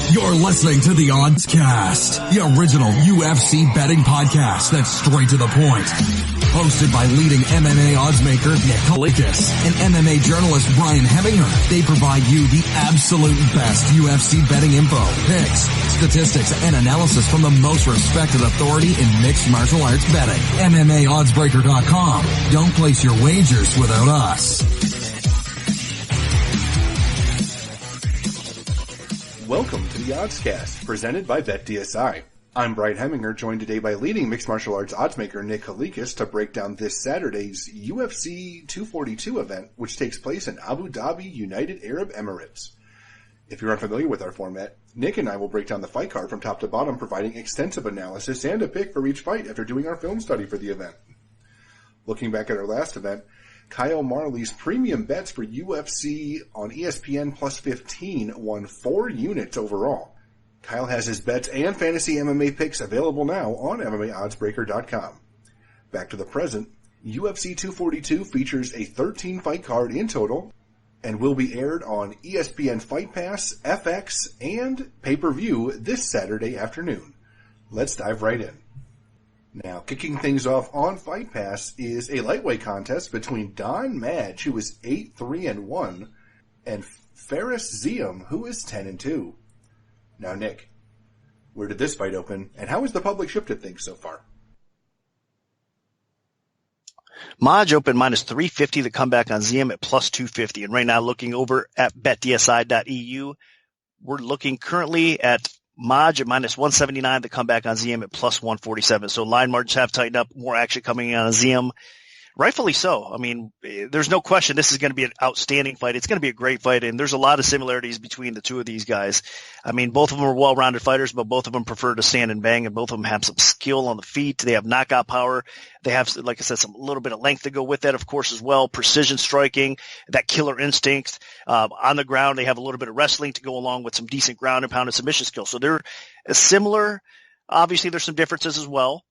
You're listening to the Oddscast, the original UFC betting podcast that's straight to the point. Hosted by leading MMA oddsmaker Nick Kalikis and MMA journalist Brian Heminger. They provide you the absolute best UFC betting info, picks, statistics, and analysis from the most respected authority in mixed martial arts betting. MMAoddsbreaker.com. Don't place your wagers without us. Welcome to the Oddscast, presented by BetDSI. I'm Brian Heminger, joined today by leading mixed martial arts oddsmaker Nick Kalikis to break down this Saturday's UFC 242 event, which takes place in Abu Dhabi, United Arab Emirates. If you're unfamiliar with our format, Nick and I will break down the fight card from top to bottom, providing extensive analysis and a pick for each fight after doing our film study for the event. Looking back at our last event, Kyle Marley's premium bets for UFC on ESPN plus 15 won 4 units overall. Kyle has his bets and fantasy MMA picks available now on MMAoddsbreaker.com. Back to the present, UFC 242 features a 13-fight card in total and will be aired on ESPN Fight Pass, FX, and pay-per-view this Saturday afternoon. Let's dive right in. Now, kicking things off on Fight Pass is a lightweight contest between Don Madge, who is 8-3-1, and Fares Ziam, who is 10-2. Now, Nick, where did this fight open, and how has the public shifted things so far? Madge opened minus 350, the comeback on Ziam at plus 250. And right now, looking over at betdsi.eu, we're looking currently at Madge at minus 179, the comeback on Ziam at plus 147. So line margins have tightened up, more action coming in on Ziam. Rightfully so. I mean, there's no question this is going to be an outstanding fight. It's going to be a great fight, and there's a lot of similarities between the two of these guys. I mean, both of them are well-rounded fighters, but both of them prefer to stand and bang, and both of them have some skill on the feet. They have knockout power. They have, like I said, a little bit of length to go with that, of course, as well. Precision striking, that killer instinct. On the ground, they have a little bit of wrestling to go along with some decent ground and pound and submission skills. So they're similar. Obviously, there's some differences as well.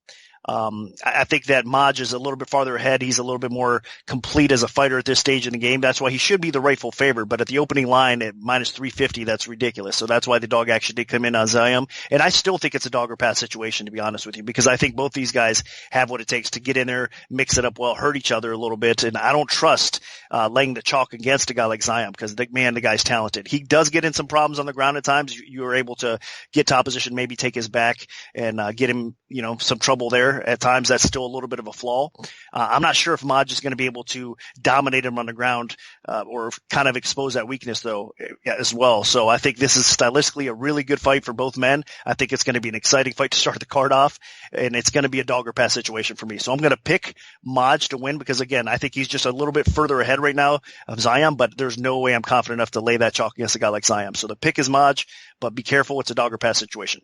I think that Madge is a little bit farther ahead. He's a little bit more complete as a fighter at this stage in the game. That's why he should be the rightful favorite. But at the opening line at minus 350, that's ridiculous. So that's why the dog actually did come in on Ziam. And I still think it's a dog or pass situation, to be honest with you, because I think both these guys have what it takes to get in there, mix it up well, hurt each other a little bit. And I don't trust laying the chalk against a guy like Ziam because, the guy's talented. He does get in some problems on the ground at times. You are able to get top position, maybe take his back and get him, some trouble there. At times, that's still a little bit of a flaw. I'm not sure if Madge is going to be able to dominate him on the ground or kind of expose that weakness, though, as well. So I think this is stylistically a really good fight for both men. I think it's going to be an exciting fight to start the card off, and it's going to be a dog or pass situation for me. So I'm going to pick Madge to win because, again, I think he's just a little bit further ahead right now of Ziam, but there's no way I'm confident enough to lay that chalk against a guy like Ziam. So the pick is Madge, but be careful. It's a dog or pass situation.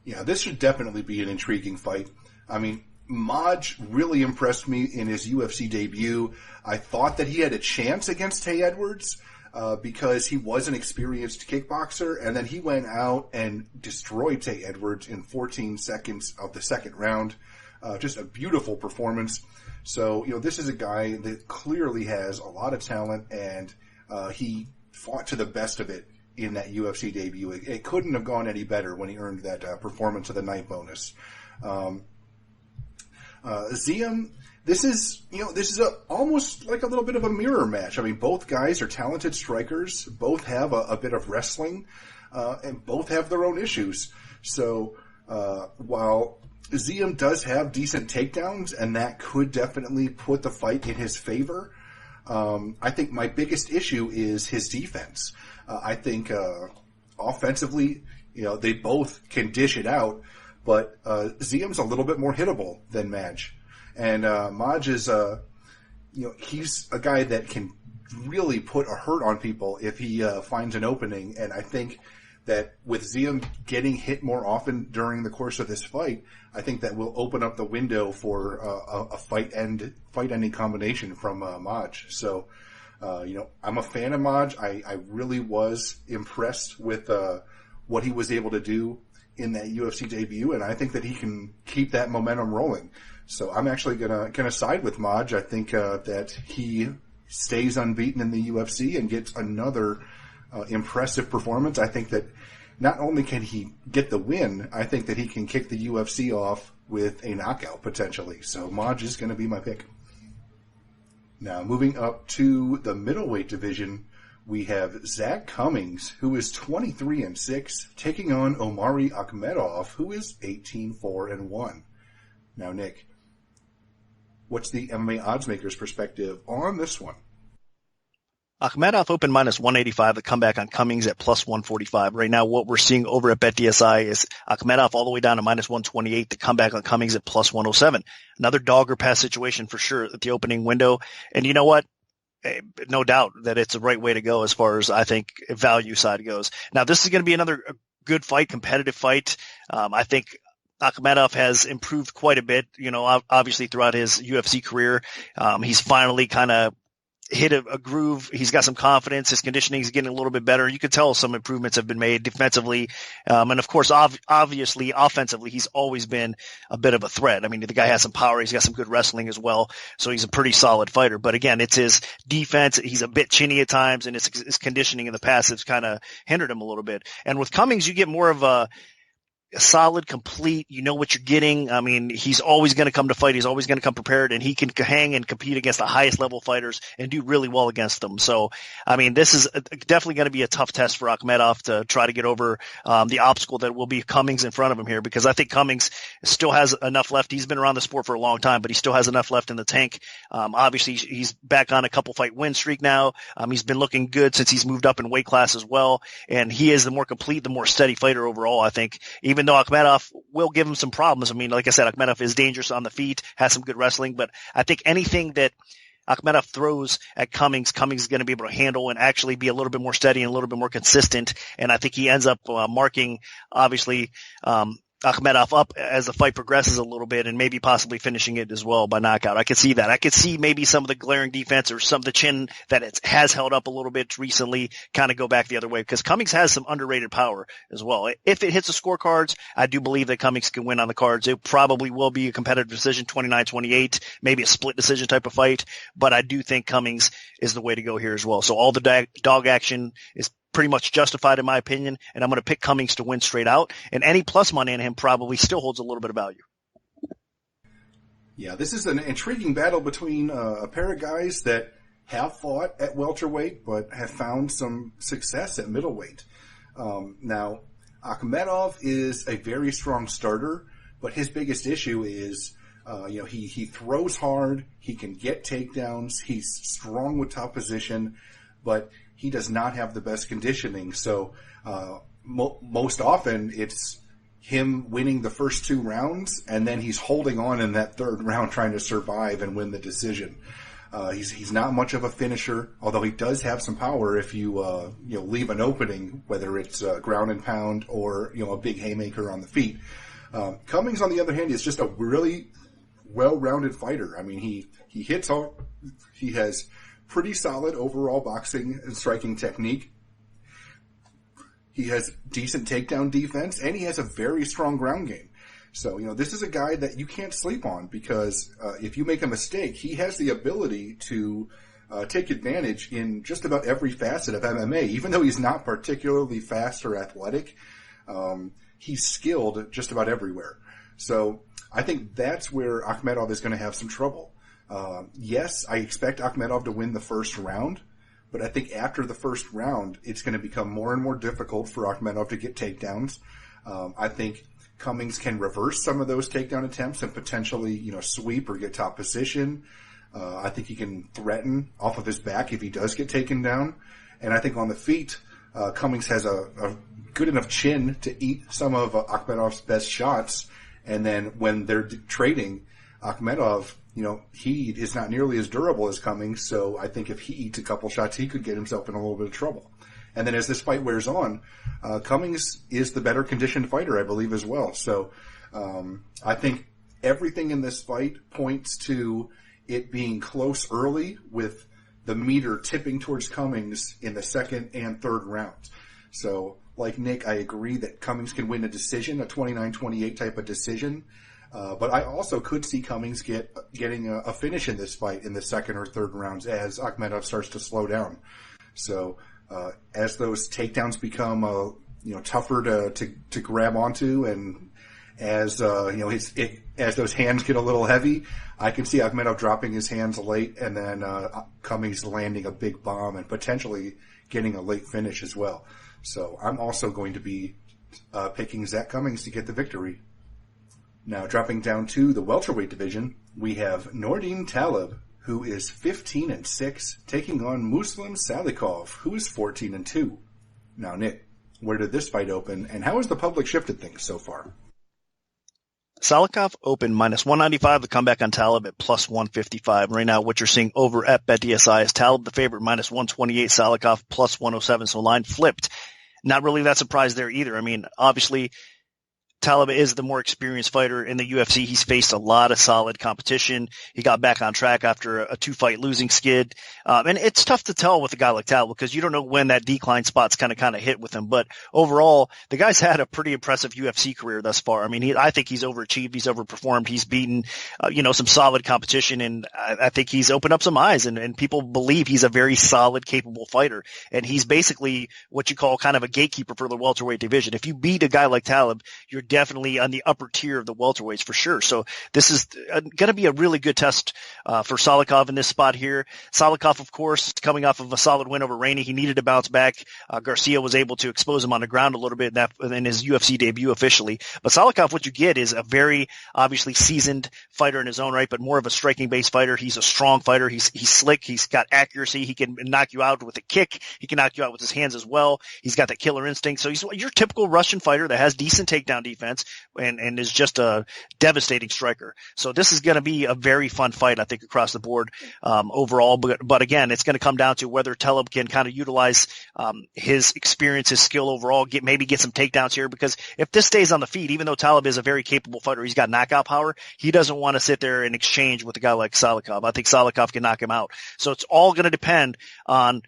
Yeah, this should definitely be an intriguing fight. I mean, Madge really impressed me in his UFC debut. I thought that he had a chance against Tay Edwards because he was an experienced kickboxer, and then he went out and destroyed Tay Edwards in 14 seconds of the second round. Just a beautiful performance. So, this is a guy that clearly has a lot of talent, and he fought to the best of it in that UFC debut. It couldn't have gone any better when he earned that performance of the night bonus. Ziam, this is almost like a little bit of a mirror match. I mean, both guys are talented strikers, both have a bit of wrestling, and both have their own issues. So while Ziam does have decent takedowns, and that could definitely put the fight in his favor, I think my biggest issue is his defense. I think offensively, they both can dish it out, but Ziam's a little bit more hittable than Madge. And Madge is, he's a guy that can really put a hurt on people if he finds an opening. And I think that with Ziam getting hit more often during the course of this fight, I think that will open up the window for a fight-ending combination from Madge. So, I'm a fan of Madge. I really was impressed with what he was able to do in that UFC debut, and I think that he can keep that momentum rolling. So I'm actually gonna side with Madge. I think that he stays unbeaten in the UFC and gets another impressive performance. I think that not only can he get the win, I think that he can kick the UFC off with a knockout potentially. So Maj is going to be my pick. Now, moving up to the middleweight division, we have Zach Cummings, who is 23-6, taking on Omari Akhmedov, who is 18-4-1. Now, Nick, what's the MMA oddsmakers' perspective on this one? Akhmedov opened -185. The comeback on Cummings at +145. Right now, what we're seeing over at BetDSI is Akhmedov all the way down to -128. The comeback on Cummings at +107. Another dog or pass situation for sure at the opening window. And you know what? No doubt that it's the right way to go as far as I think value side goes. Now, this is going to be another good fight, competitive fight. I think Akhmedov has improved quite a bit, obviously throughout his UFC career. He's finally kind of hit a groove. He's got some confidence. His conditioning is getting a little bit better. You could tell some improvements have been made defensively. And of course, obviously offensively, he's always been a bit of a threat. I mean, the guy has some power. He's got some good wrestling as well. So he's a pretty solid fighter. But again, it's his defense. He's a bit chinny at times, and his conditioning in the past has kind of hindered him a little bit. And with Cummings, you get more of a solid, complete, you know what you're getting. I mean, he's always going to come to fight. He's always going to come prepared, and he can hang and compete against the highest level fighters and do really well against them. So, I mean, this is definitely going to be a tough test for Akhmedov to try to get over the obstacle that will be Cummings in front of him here, because I think Cummings still has enough left. He's been around the sport for a long time, but he still has enough left in the tank. Obviously, he's back on a couple fight win streak now. He's been looking good since he's moved up in weight class as well, and he is the more complete, the more steady fighter overall, I think, even though Akhmedov will give him some problems. I mean, like I said, Akhmedov is dangerous on the feet, has some good wrestling, but I think anything that Akhmedov throws at Cummings is going to be able to handle and actually be a little bit more steady and a little bit more consistent. And I think he ends up marking, obviously, Akhmedov up as the fight progresses a little bit, and maybe possibly finishing it as well by knockout. I could see that. I could see maybe some of the glaring defense or some of the chin that it has held up a little bit recently kind of go back the other way, because Cummings has some underrated power as well. If it hits the scorecards, I do believe that Cummings can win on the cards. It probably will be a competitive decision, 29-28, maybe a split decision type of fight, but I do think Cummings is the way to go here as well. So all the dog action is pretty much justified in my opinion, and I'm going to pick Cummings to win straight out, and any plus money on him probably still holds a little bit of value. Yeah, this is an intriguing battle between a pair of guys that have fought at welterweight but have found some success at middleweight. Now, Akhmedov is a very strong starter, but his biggest issue is he throws hard, he can get takedowns, he's strong with top position, but he does not have the best conditioning. So most often it's him winning the first two rounds, and then he's holding on in that third round trying to survive and win the decision. He's not much of a finisher, although he does have some power if you leave an opening, whether it's ground and pound or a big haymaker on the feet. Cummings, on the other hand, is just a really well-rounded fighter. I mean, he hits all. He has pretty solid overall boxing and striking technique. He has decent takedown defense, and he has a very strong ground game. So, this is a guy that you can't sleep on, because if you make a mistake, he has the ability to take advantage in just about every facet of MMA. Even though he's not particularly fast or athletic, he's skilled just about everywhere. So I think that's where Akhmedov is going to have some trouble. Yes, I expect Akhmedov to win the first round, but I think after the first round, it's going to become more and more difficult for Akhmedov to get takedowns. I think Cummings can reverse some of those takedown attempts and potentially, sweep or get top position. I think he can threaten off of his back if he does get taken down. And I think on the feet, Cummings has a good enough chin to eat some of Akhmedov's best shots. And then when they're trading, Akhmedov, he is not nearly as durable as Cummings, so I think if he eats a couple shots, he could get himself in a little bit of trouble. And then as this fight wears on, Cummings is the better conditioned fighter, I believe, as well. So I think everything in this fight points to it being close early, with the meter tipping towards Cummings in the second and third rounds. So, like Nick, I agree that Cummings can win a decision, a 29-28 type of decision. But I also could see Cummings getting a finish in this fight in the second or third rounds as Akhmedov starts to slow down. So As those takedowns become, tougher to grab onto, and as as those hands get a little heavy, I can see Akhmedov dropping his hands late, and then Cummings landing a big bomb and potentially getting a late finish as well. So I'm also going to be picking Zach Cummings to get the victory. Now, dropping down to the welterweight division, we have Nordin Taleb, who is 15-6, taking on Muslim Salikov, who is 14-2. Now, Nick, where did this fight open, and how has the public shifted things so far? Salikov opened -195, the comeback on Taleb at +155. Right now, what you're seeing over at BetDSI is Taleb the favorite, -128, Salikov +107. So line flipped. Not really that surprised there either. I mean, obviously, Taleb is the more experienced fighter in the UFC. He's faced a lot of solid competition. He got back on track after a 2-fight losing skid. And it's tough to tell with a guy like Taleb because you don't know when that decline spot's kind of hit with him. But overall, the guy's had a pretty impressive UFC career thus far. I mean, I think he's overachieved. He's overperformed. He's beaten, some solid competition. And I think he's opened up some eyes and people believe he's a very solid, capable fighter. And he's basically what you call kind of a gatekeeper for the welterweight division. If you beat a guy like Taleb, you're definitely on the upper tier of the welterweights for sure. So this is going to be a really good test for Salikov in this spot here. Salikov, of course, coming off of a solid win over Rainey. He needed to bounce back. Garcia was able to expose him on the ground a little bit in his UFC debut officially. But Salikov, what you get is a very obviously seasoned fighter in his own right, but more of a striking-based fighter. He's a strong fighter. He's slick. He's got accuracy. He can knock you out with a kick. He can knock you out with his hands as well. He's got that killer instinct. So he's your typical Russian fighter that has decent takedown defense and is just a devastating striker. So this is going to be a very fun fight, I think, across the board overall. But again, it's going to come down to whether Taleb can kind of utilize his experience, his skill overall, maybe get some takedowns here. Because if this stays on the feet, even though Taleb is a very capable fighter, he's got knockout power, he doesn't want to sit there and exchange with a guy like Salikov. I think Salikov can knock him out. So it's all going to depend on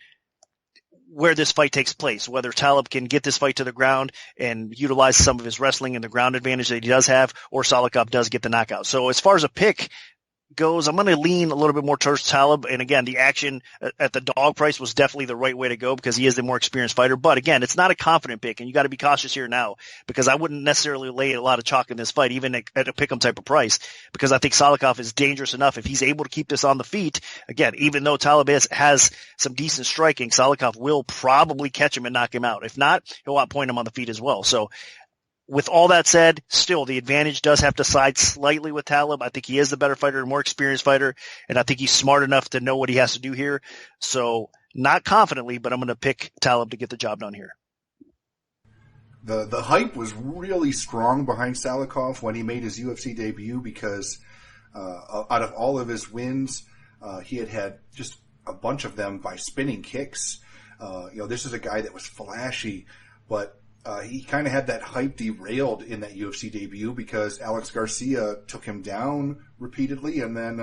where this fight takes place, whether Taleb can get this fight to the ground and utilize some of his wrestling and the ground advantage that he does have, or Salikov does get the knockout. So as far as a pick goes, I'm going to lean a little bit more towards Taleb. And again, the action at the dog price was definitely the right way to go because he is the more experienced fighter. But again, it's not a confident pick, and you got to be cautious here now because I wouldn't necessarily lay a lot of chalk in this fight, even at a pick'em type of price, because I think Salikov is dangerous enough if he's able to keep this on the feet. Again, even though Taleb has some decent striking, Salikov will probably catch him and knock him out. If not, he'll outpoint him on the feet as well. So with all that said, still the advantage does have to side slightly with Taleb. I think he is the better fighter, a more experienced fighter, and I think he's smart enough to know what he has to do here. So not confidently, but I'm going to pick Taleb to get the job done here. The hype was really strong behind Salikov when he made his UFC debut because out of all of his wins, he had just a bunch of them by spinning kicks. This is a guy that was flashy, but he kind of had that hype derailed in that UFC debut because Alex Garcia took him down repeatedly and then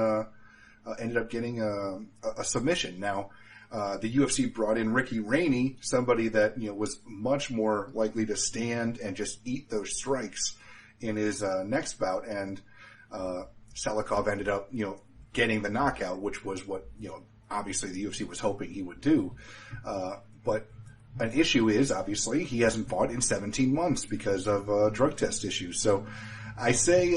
ended up getting a submission. Now, the UFC brought in Ricky Rainey, somebody that was much more likely to stand and just eat those strikes in his next bout, and Salikov ended up getting the knockout, which was what obviously the UFC was hoping he would do, but an issue is, obviously, he hasn't fought in 17 months because of drug test issues. So I say,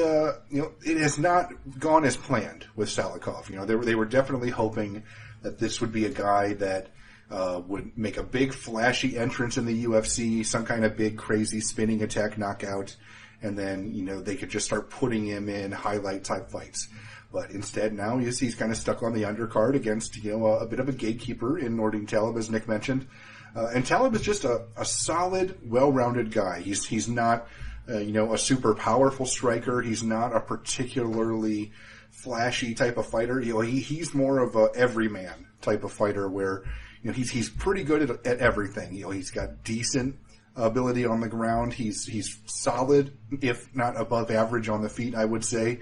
it has not gone as planned with Salikov. They were definitely hoping that this would be a guy that would make a big, flashy entrance in the UFC, some kind of big, crazy spinning attack knockout, and then, they could just start putting him in highlight-type fights. But instead, now he's kind of stuck on the undercard against, a bit of a gatekeeper in Nordin Taleb, as Nick mentioned. And Taleb is just a solid, well-rounded guy. He's not, a super powerful striker. He's not a particularly flashy type of fighter. He's more of a everyman type of fighter where, he's pretty good at everything. He's got decent ability on the ground. He's solid, if not above average on the feet, I would say.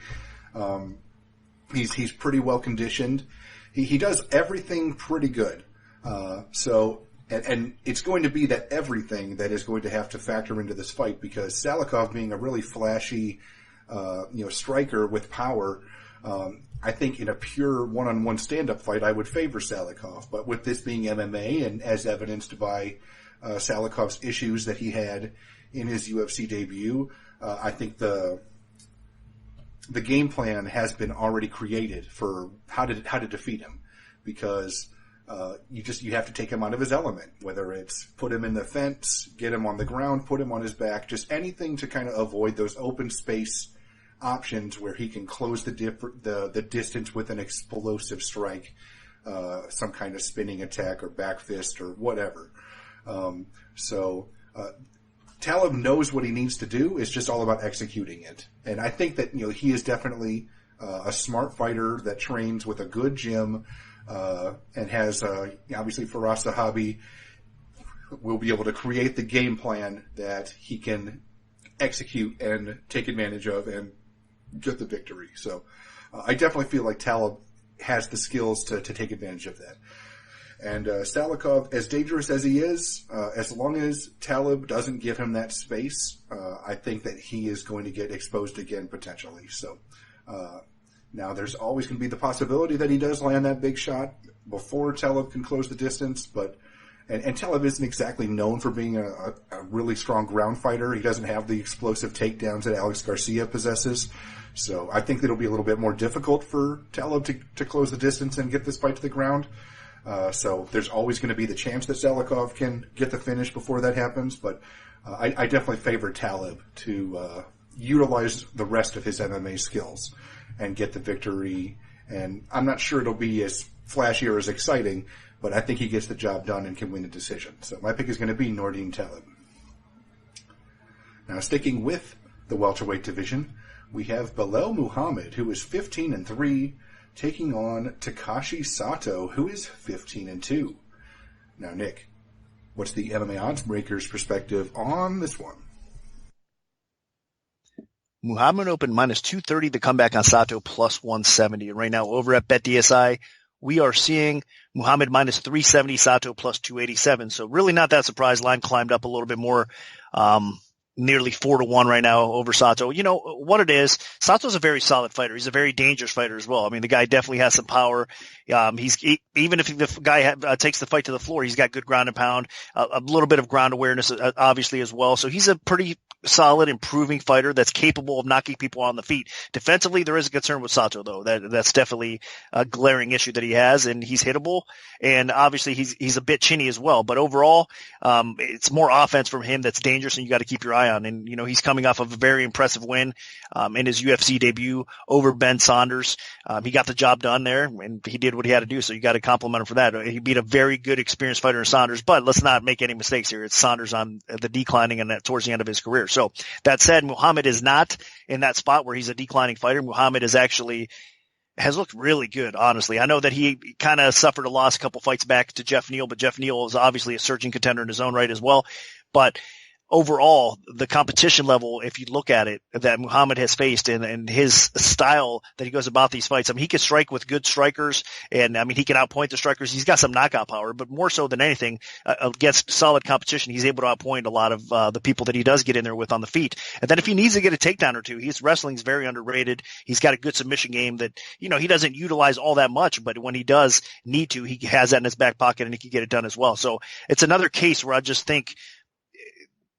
He's pretty well conditioned. He does everything pretty good. And it's going to be that everything that is going to have to factor into this fight because Salikov being a really flashy, striker with power, I think in a pure one-on-one stand-up fight, I would favor Salikov. But with this being MMA, and as evidenced by Salikov's issues that he had in his UFC debut, I think the game plan has been already created for how to defeat him, because you have to take him out of his element, whether it's put him in the fence, get him on the ground, put him on his back, just anything to kind of avoid those open space options where he can close the distance with an explosive strike, some kind of spinning attack or back fist or whatever. Talib knows what he needs to do. It's just all about executing it. And I think that, he is definitely a smart fighter that trains with a good gym, and has, obviously Firas Zahabi will be able to create the game plan that he can execute and take advantage of and get the victory. So I definitely feel like Talib has the skills to take advantage of that. And Salikov, as dangerous as he is, as long as Talib doesn't give him that space, I think that he is going to get exposed again potentially. So now there's always going to be the possibility that he does land that big shot before Talib can close the distance. But and Talib isn't exactly known for being a really strong ground fighter. He doesn't have the explosive takedowns that Alex Garcia possesses. So I think it'll be a little bit more difficult for Talib to close the distance and get this fight to the ground. So there's always going to be the chance that Salikov can get the finish before that happens, but I definitely favor Talib to utilize the rest of his MMA skills and get the victory. And I'm not sure it'll be as flashy or as exciting, but I think he gets the job done and can win a decision. So my pick is going to be Nordine Talib. Now, sticking with the welterweight division, we have Belal Muhammad, who is 15-3, taking on Takashi Sato, who is 15-2. Now, Nick, what's the MMA odds breakers perspective on this one? Muhammad opened minus 230, the comeback on Sato plus 170. And right now over at BetDSI, we are seeing Muhammad minus 370, Sato plus 287. So really not that surprised. Line climbed up a little bit more. Nearly 4-1 right now over Sato. You know what it is? Sato's a very solid fighter. He's a very dangerous fighter as well. I mean, the guy definitely has some power. Even if the guy takes the fight to the floor, he's got good ground and pound, a little bit of ground awareness, obviously as well. So he's a pretty solid, improving fighter that's capable of knocking people on the feet. Defensively, there is a concern with Sato though. That's definitely a glaring issue that he has, and he's hittable. And obviously he's a bit chinny as well. But overall, it's more offense from him that's dangerous, and you got to keep your eye on. And, he's coming off of a very impressive win in his UFC debut over Ben Saunders. He got the job done there, and he did what he had to do, so you got to compliment him for that. He beat a very good, experienced fighter in Saunders, but let's not make any mistakes here. It's Saunders on the declining and towards the end of his career. So that said, Muhammad is not in that spot where he's a declining fighter. Muhammad has looked really good, honestly. I know that he kind of suffered a loss a couple fights back to Jeff Neal, but Jeff Neal is obviously a surging contender in his own right as well. But overall, the competition level, if you look at it, that Muhammad has faced and his style that he goes about these fights, I mean, he can strike with good strikers, and I mean, he can outpoint the strikers. He's got some knockout power, but more so than anything, against solid competition, he's able to outpoint a lot of the people that he does get in there with on the feet. And then if he needs to get a takedown or two, his wrestling's very underrated. He's got a good submission game that, he doesn't utilize all that much, but when he does need to, he has that in his back pocket and he can get it done as well. So it's another case where I just think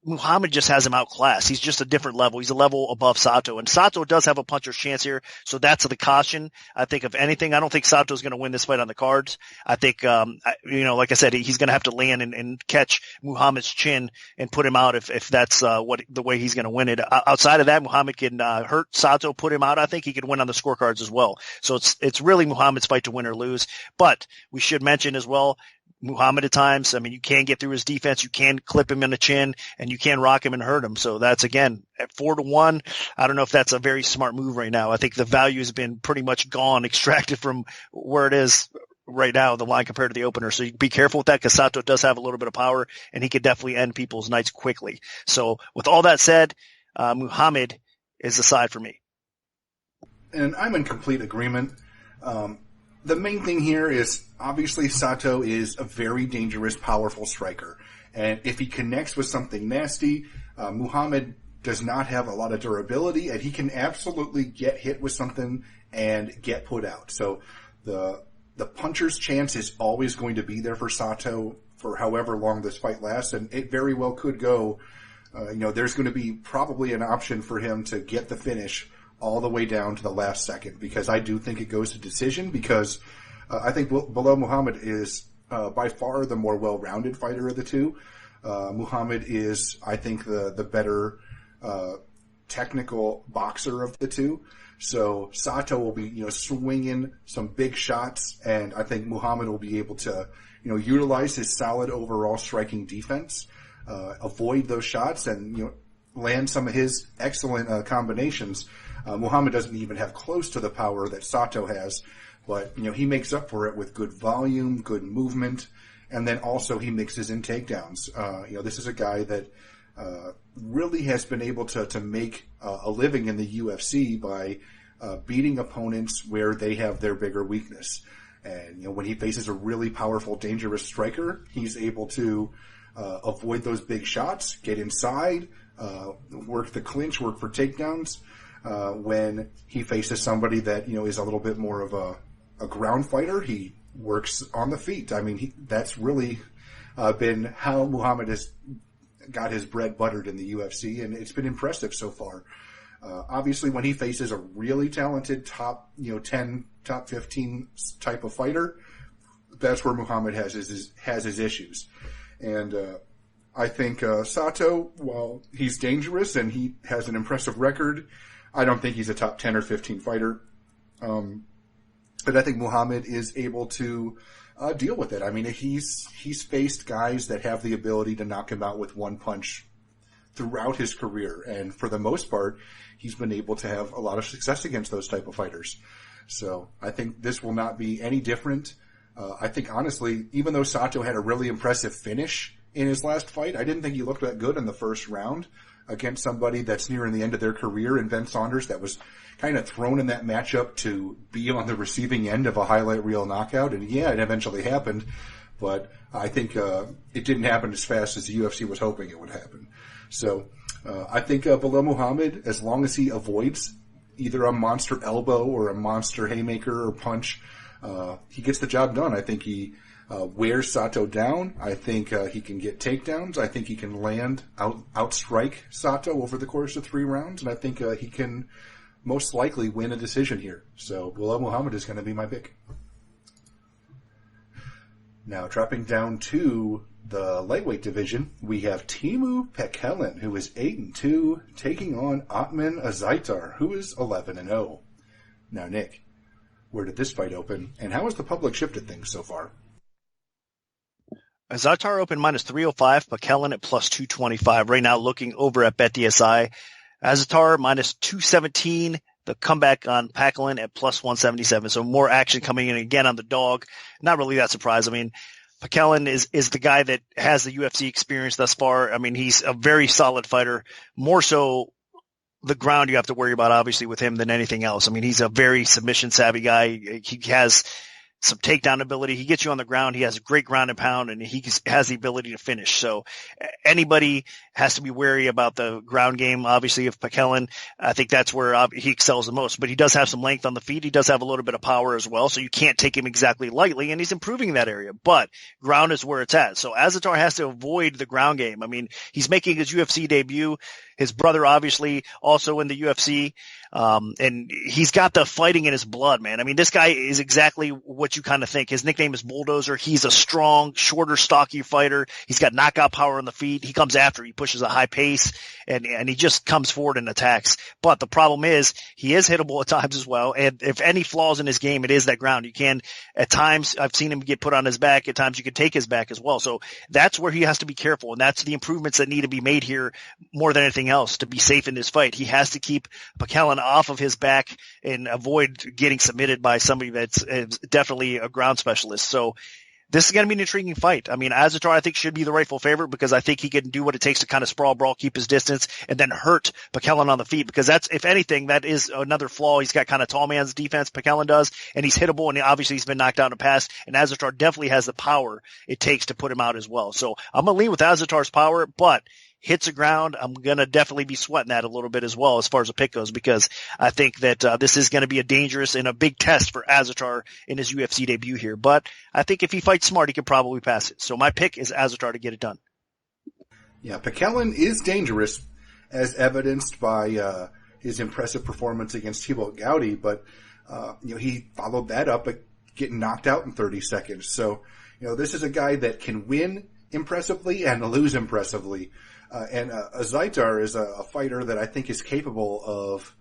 Muhammad just has him outclassed. He's just a different level. He's a level above Sato, and Sato does have a puncher's chance here. So that's the caution. I think if anything, I don't think Sato's going to win this fight on the cards. I think, like I said, he's going to have to land and catch Muhammad's chin and put him out if that's the way he's going to win it. Outside of that, Muhammad can hurt Sato, put him out. I think he could win on the scorecards as well. So it's really Muhammad's fight to win or lose. But we should mention as well, Muhammad at times, I mean, you can get through his defense, you can clip him in the chin, and you can rock him and hurt him. So that's, again, at 4-1, I don't know if that's a very smart move right now. I think the value has been pretty much gone, extracted from where it is right now, the line compared to the opener. So you be careful with that, because Sato does have a little bit of power, and he could definitely end people's nights quickly. So with all that said, Muhammad is the side for me. And I'm in complete agreement. The main thing here is, obviously, Sato is a very dangerous, powerful striker. And if he connects with something nasty, Muhammad does not have a lot of durability, and he can absolutely get hit with something and get put out. So the puncher's chance is always going to be there for Sato for however long this fight lasts, and it very well could go. There's going to be probably an option for him to get the finish all the way down to the last second, because I do think it goes to decision, because I think Belal Muhammad is by far the more well-rounded fighter of the two. Muhammad is, I think, the better technical boxer of the two. So Sato will be, swinging some big shots, and I think Muhammad will be able to, utilize his solid overall striking defense, avoid those shots, and, land some of his excellent combinations. Muhammad doesn't even have close to the power that Sato has, but, he makes up for it with good volume, good movement, and then also he mixes in takedowns. This is a guy that really has been able to make a living in the UFC by beating opponents where they have their bigger weakness. And, when he faces a really powerful, dangerous striker, he's able to avoid those big shots, get inside, work the clinch, work for takedowns. When he faces somebody that, is a little bit more of a ground fighter, he works on the feet. I mean, that's really been how Muhammad has got his bread buttered in the UFC, and it's been impressive so far. Obviously, when he faces a really talented top 10, top 15 type of fighter, that's where Muhammad has his issues. And I think Sato, while he's dangerous and he has an impressive record, I don't think he's a top 10 or 15 fighter. But I think Muhammad is able to deal with it. I mean, he's faced guys that have the ability to knock him out with one punch throughout his career, and for the most part, he's been able to have a lot of success against those type of fighters. So I think this will not be any different. I think, honestly, even though Sato had a really impressive finish in his last fight, I didn't think he looked that good in the first round against somebody that's nearing the end of their career in Ben Saunders, that was kind of thrown in that matchup to be on the receiving end of a highlight reel knockout. And yeah, it eventually happened, but I think it didn't happen as fast as the UFC was hoping it would happen. So I think Belal Muhammad, as long as he avoids either a monster elbow or a monster haymaker or punch, he gets the job done. I think he wears Sato down. I think he can get takedowns. I think he can outstrike Sato over the course of 3 rounds. And I think he can most likely win a decision here. So Belal Muhammad is going to be my pick. Now, dropping down to the lightweight division, we have Teemu Pekkelin, who is 8-2, taking on Otman Azaitar, who is 11-0. Now, Nick, where did this fight open, and how has the public shifted things so far? Azaitar opened minus 305, Pekkelin at plus 225. Right now, looking over at BetDSI, Azaitar minus 217. The comeback on Pekkelin at plus 177. So more action coming in again on the dog. Not really that surprised. I mean, Pekkelin is the guy that has the UFC experience thus far. I mean, he's a very solid fighter. More so the ground you have to worry about, obviously, with him than anything else. I mean, he's a very submission savvy guy. He has some takedown ability. He gets you on the ground. He has a great ground and pound, and he has the ability to finish. So anybody has to be wary about the ground game, obviously, of Pekkelin. I think that's where he excels the most. But he does have some length on the feet. He does have a little bit of power as well, so you can't take him exactly lightly, and he's improving in that area. But ground is where it's at. So Azaitar has to avoid the ground game. I mean, he's making his UFC debut. His brother, obviously, also in the UFC. And he's got the fighting in his blood, man. I mean, this guy is exactly what you kind of think. His nickname is Bulldozer. He's a strong, shorter, stocky fighter. He's got knockout power on the feet. He comes after. He pushes a high pace, and he just comes forward and attacks. But the problem is he is hittable at times as well. And if any flaws in his game, it is that ground. You can, at times, I've seen him get put on his back. At times, you can take his back as well. So that's where he has to be careful. And that's the improvements that need to be made here more than anything else to be safe in this fight. He has to keep Pekkelin off of his back and avoid getting submitted by somebody that's definitely a ground specialist. So this is going to be an intriguing fight. I mean, Azaitar, I think, should be the rightful favorite because I think he can do what it takes to kind of sprawl, brawl, keep his distance, and then hurt Pekkelin on the feet because that's, if anything, that is another flaw. He's got kind of tall man's defense, Pekkelin does, and he's hittable, and obviously he's been knocked out in the past, and Azaitar definitely has the power it takes to put him out as well. So I'm going to lean with Azaitar's power, but hits the ground, I'm going to definitely be sweating that a little bit as well as far as the pick goes, because I think that this is going to be a dangerous and a big test for Azatar in his UFC debut here. But I think if he fights smart, he can probably pass it. So my pick is Azatar to get it done. Yeah, Pekellen is dangerous, as evidenced by his impressive performance against Thibaut Goudy, but he followed that up by getting knocked out in 30 seconds. So, this is a guy that can win impressively and lose impressively. And Zaitar is a fighter that I think is capable of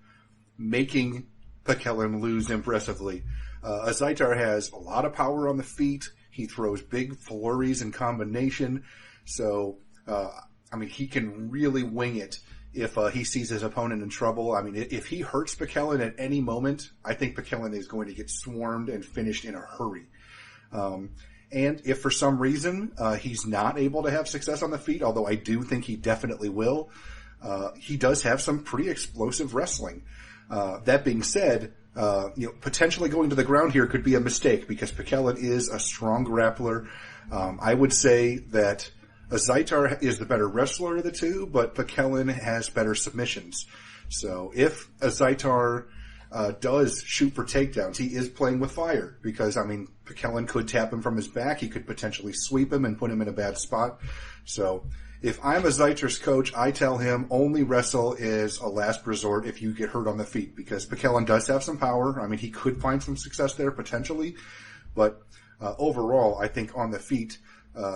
making Pekellen lose impressively. Zaitar has a lot of power on the feet. He throws big flurries in combination. So, he can really wing it if he sees his opponent in trouble. If he hurts Pekellen at any moment, I think Pekellen is going to get swarmed and finished in a hurry. And if for some reason he's not able to have success on the feet, although I do think he definitely will, he does have some pretty explosive wrestling. That being said, potentially going to the ground here could be a mistake because Pekellen is a strong grappler. I would say that Zaitar is the better wrestler of the two, but Pekellen has better submissions. So if Zaitar does shoot for takedowns, he is playing with fire because, Pekellen could tap him from his back. He could potentially sweep him and put him in a bad spot. So if I'm a Zaitar's coach, I tell him only wrestle is a last resort if you get hurt on the feet because Pekellen does have some power. He could find some success there potentially, but overall, I think on the feet,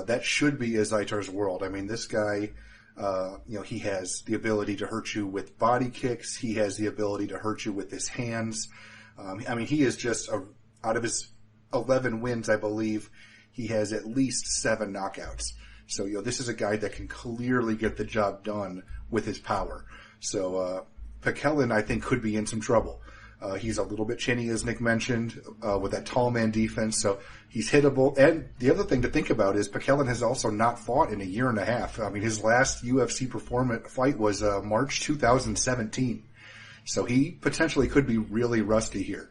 that should be Zaitar's world. This guy, he has the ability to hurt you with body kicks. He has the ability to hurt you with his hands. He is just out of his 11 wins, I believe, he has at least 7 knockouts. So, this is a guy that can clearly get the job done with his power. So, Pekellen, I think, could be in some trouble. He's a little bit chinny, as Nick mentioned, with that tall man defense, so he's hittable. And the other thing to think about is Pekellen has also not fought in a year and a half. His last UFC fight was March 2017. So he potentially could be really rusty here.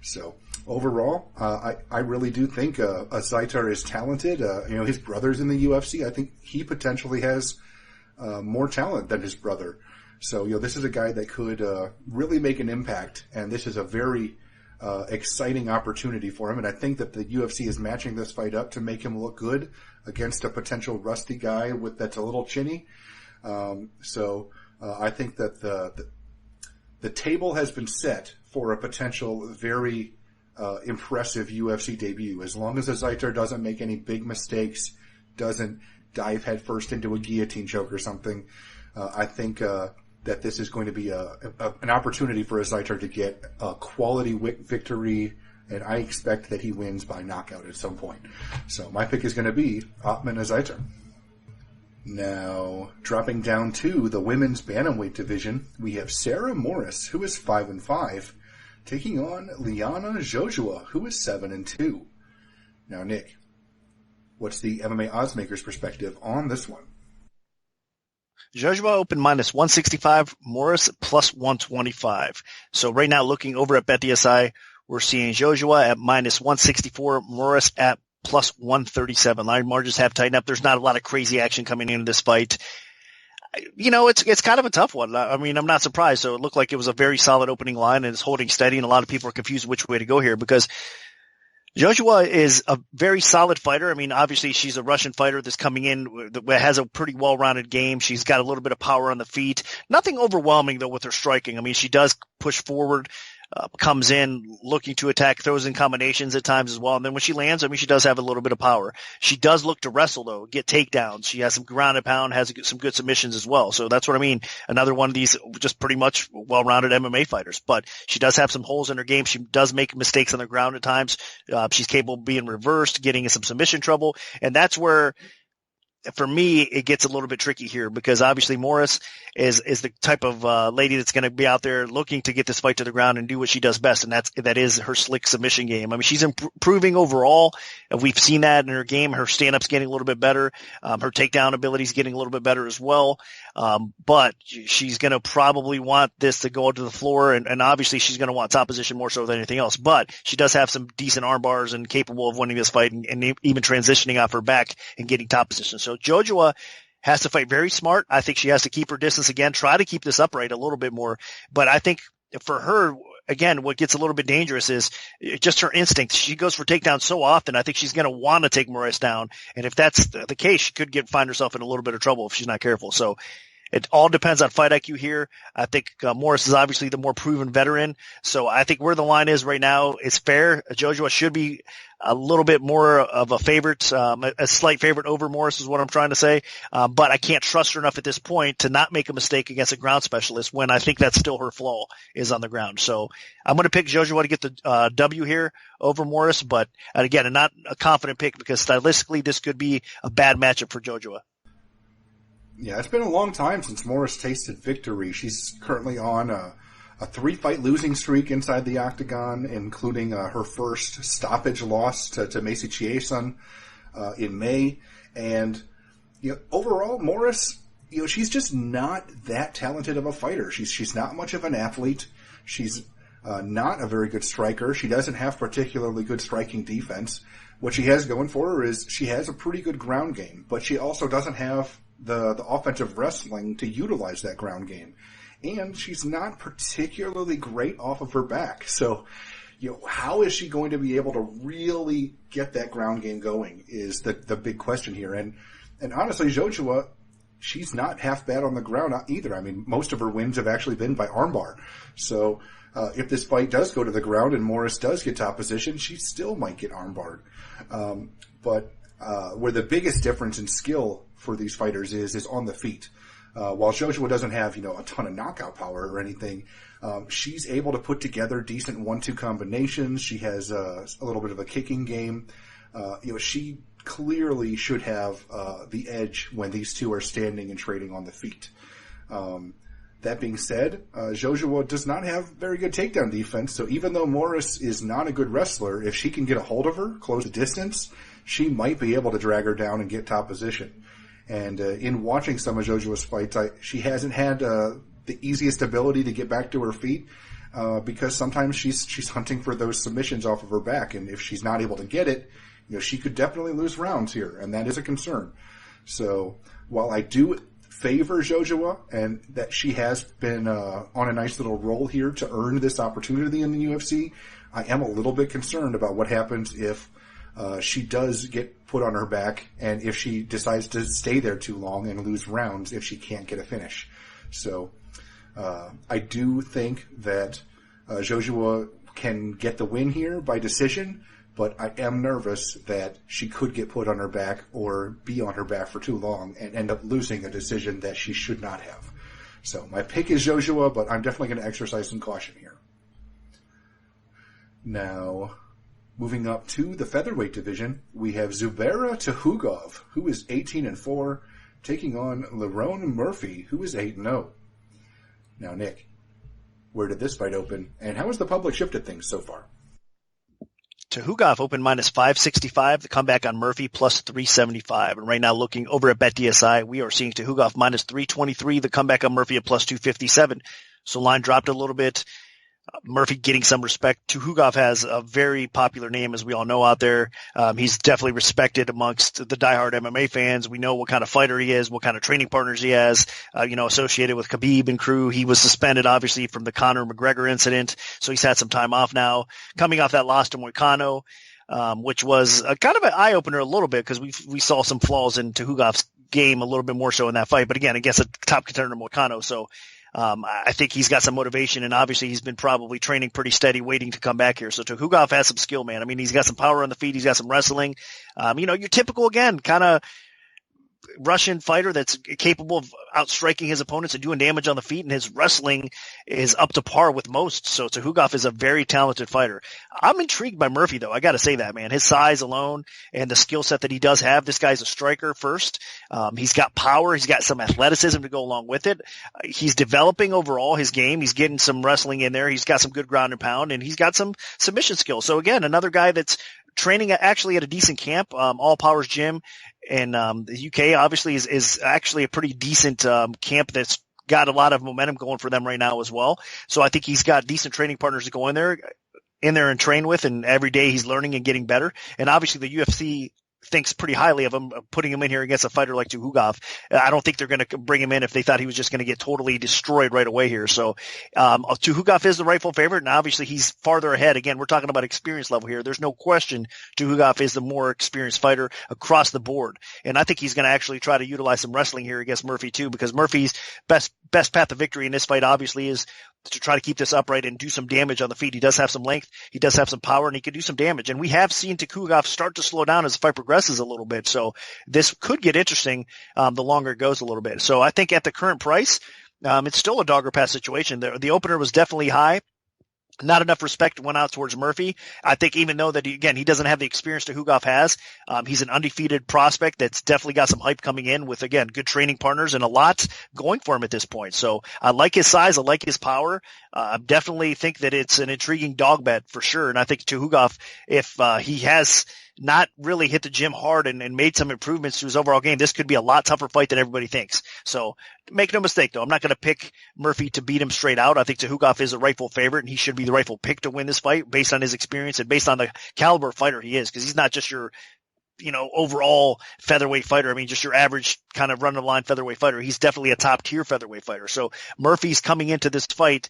So overall, I really do think Zaitar is talented. His brother's in the UFC. I think he potentially has more talent than his brother. So, this is a guy that could really make an impact, and this is a very exciting opportunity for him. And I think that the UFC is matching this fight up to make him look good against a potential rusty guy that's a little chinny. I think that the table has been set for a potential very impressive UFC debut. As long as Zaitar doesn't make any big mistakes, doesn't dive headfirst into a guillotine choke or something, I think that this is going to be an opportunity for Zaitar to get a quality victory, and I expect that he wins by knockout at some point. So my pick is going to be Ottman Zaitar. Now, dropping down to the women's bantamweight division, we have Sarah Morris, who is 5-5, taking on Liana Jojua, who is 7-2. Now, Nick, what's the MMA oddsmaker's perspective on this one? Jojua open -165, Morris +125. So right now, looking over at BetDSI, we're seeing Jojua at -164, Morris at +137. Line margins have tightened up. There's not a lot of crazy action coming into this fight. It's kind of a tough one. I'm not surprised. So it looked like it was a very solid opening line, and it's holding steady, and a lot of people are confused which way to go here because Jojua is a very solid fighter. Obviously she's a Russian fighter that's coming in that has a pretty well-rounded game. She's got a little bit of power on the feet. Nothing overwhelming though with her striking. She does push forward, comes in looking to attack, throws in combinations at times as well. And then when she lands, she does have a little bit of power. She does look to wrestle though, get takedowns. She has some ground and pound, has some good submissions as well. So that's what I mean. Another one of these just pretty much well-rounded MMA fighters, but she does have some holes in her game. She does make mistakes on the ground at times. She's capable of being reversed, getting in some submission trouble. And that's where, for me, it gets a little bit tricky here because obviously Morris is the type of lady that's going to be out there looking to get this fight to the ground and do what she does best, and that is her slick submission game. She's improving overall. We've seen that in her game. Her stand-up's getting a little bit better. Her takedown ability's getting a little bit better as well. But she's going to probably want this to go to the floor, and obviously she's going to want top position more so than anything else. But she does have some decent arm bars and capable of winning this fight and even transitioning off her back and getting top position. So Jojua has to fight very smart. I think she has to keep her distance again, try to keep this upright a little bit more. But I think for her, again, what gets a little bit dangerous is just her instinct. She goes for takedowns so often. I think she's going to want to take Moraes down. And if that's the case, she could find herself in a little bit of trouble if she's not careful. So it all depends on fight IQ here. I think Moraes is obviously the more proven veteran. So I think where the line is right now is fair. Joshua should be a little bit more of a favorite, a slight favorite over Moraes is what I'm trying to say. But I can't trust her enough at this point to not make a mistake against a ground specialist when I think that's still her flaw is on the ground. So I'm going to pick Joshua to get the W here over Moraes. But again, not a confident pick because stylistically this could be a bad matchup for Joshua. Yeah, it's been a long time since Moraes tasted victory. She's currently on a 3-fight losing streak inside the octagon, including her first stoppage loss to Macy Chiasson in May. And overall, Moraes, she's just not that talented of a fighter. She's not much of an athlete. She's not a very good striker. She doesn't have particularly good striking defense. What she has going for her is she has a pretty good ground game, but she also doesn't have the offensive wrestling to utilize that ground game. And she's not particularly great off of her back. So, how is she going to be able to really get that ground game going is the big question here. And honestly, Joshua, she's not half bad on the ground either. I mean, most of her wins have actually been by armbar. So, if this fight does go to the ground and Moraes does get top position, she still might get armbarred. But where the biggest difference in skill for these fighters is on the feet. While Joshua doesn't have, a ton of knockout power or anything, she's able to put together decent 1-2 combinations. She has a little bit of a kicking game. She clearly should have the edge when these two are standing and trading on the feet. That being said, Joshua does not have very good takedown defense, so even though Moraes is not a good wrestler, if she can get a hold of her, close the distance, she might be able to drag her down and get top position. And in watching some of Joshua's fights, she hasn't had the easiest ability to get back to her feet because sometimes she's hunting for those submissions off of her back, and if she's not able to get it, she could definitely lose rounds here, and that is a concern. So while I do favor Joshua and that she has been on a nice little roll here to earn this opportunity in the UFC, I am a little bit concerned about what happens if she does get put on her back and if she decides to stay there too long and lose rounds if she can't get a finish. So I do think that Joshua can get the win here by decision, but I am nervous that she could get put on her back or be on her back for too long and end up losing a decision that she should not have. So my pick is Joshua, but I'm definitely going to exercise some caution here. Now, moving up to the featherweight division, we have Zubaira Tukhugov, who is 18-4, taking on Lerone Murphy, who is 8-0. Now, Nick, where did this fight open, and how has the public shifted things so far? Tukhugov opened minus 565. The comeback on Murphy plus 375. And right now, looking over at BetDSI, we are seeing Tukhugov minus 323. The comeback on Murphy at plus 257. So line dropped a little bit. Murphy getting some respect. Tukhugov has a very popular name, as we all know out there. He's definitely respected amongst the diehard MMA fans. We know what kind of fighter he is, what kind of training partners he has, associated with Khabib and crew. He was suspended, obviously, from the Conor McGregor incident, so he's had some time off now. Coming off that loss to Moicano, which was kind of an eye-opener a little bit because we saw some flaws in Tuhugov's game a little bit more so in that fight. But again, against a top contender Moicano, so I think he's got some motivation, and obviously he's been probably training pretty steady, waiting to come back here. So Tukhugov has some skill, man. I mean, he's got some power on the feet. He's got some wrestling. Your typical, again, kind of Russian fighter that's capable of outstriking his opponents and doing damage on the feet, and his wrestling is up to par with most. So Tukhugov is a very talented fighter. I'm intrigued by Murphy, though. I got to say that, man. His size alone and the skill set that he does have. This guy's a striker first. He's got power. He's got some athleticism to go along with it. He's developing overall his game. He's getting some wrestling in there. He's got some good ground and pound, and he's got some submission skills. So again, another guy that's training actually at a decent camp, All Powers Gym in the UK, obviously is actually a pretty decent camp that's got a lot of momentum going for them right now as well. So I think he's got decent training partners to go in there and train with, and every day he's learning and getting better. And obviously the UFC thinks pretty highly of him, putting him in here against a fighter like Tuhugov. I don't think they're going to bring him in if they thought he was just going to get totally destroyed right away here. So Tuhugov is the rightful favorite, and obviously he's farther ahead. Again, we're talking about experience level here. There's no question Tuhugov is the more experienced fighter across the board, and I think he's going to actually try to utilize some wrestling here against Murphy too, because Murphy's best path to victory in this fight obviously is to try to keep this upright and do some damage on the feet. He does have some length, he does have some power, and he can do some damage. And we have seen Tuhugov start to slow down as the fight progresses a little bit. So this could get interesting the longer it goes a little bit. So I think at the current price, it's still a dog or pass situation. The opener was definitely high. Not enough respect went out towards Murphy. I think even though that, he doesn't have the experience Tuhugov has, he's an undefeated prospect that's definitely got some hype coming in with, again, good training partners and a lot going for him at this point. So I like his size. I like his power. I definitely think that it's an intriguing dog bet for sure. And I think Tuhugov, if he has not really hit the gym hard and made some improvements to his overall game, this could be a lot tougher fight than everybody thinks. So make no mistake, though, I'm not going to pick Murphy to beat him straight out. I think Tuhugov is a rightful favorite, and he should be the rightful pick to win this fight based on his experience and based on the caliber fighter he is, because he's not just your overall featherweight fighter. I mean, just your average kind of run of the line featherweight fighter. He's definitely a top tier featherweight fighter. So Murphy's coming into this fight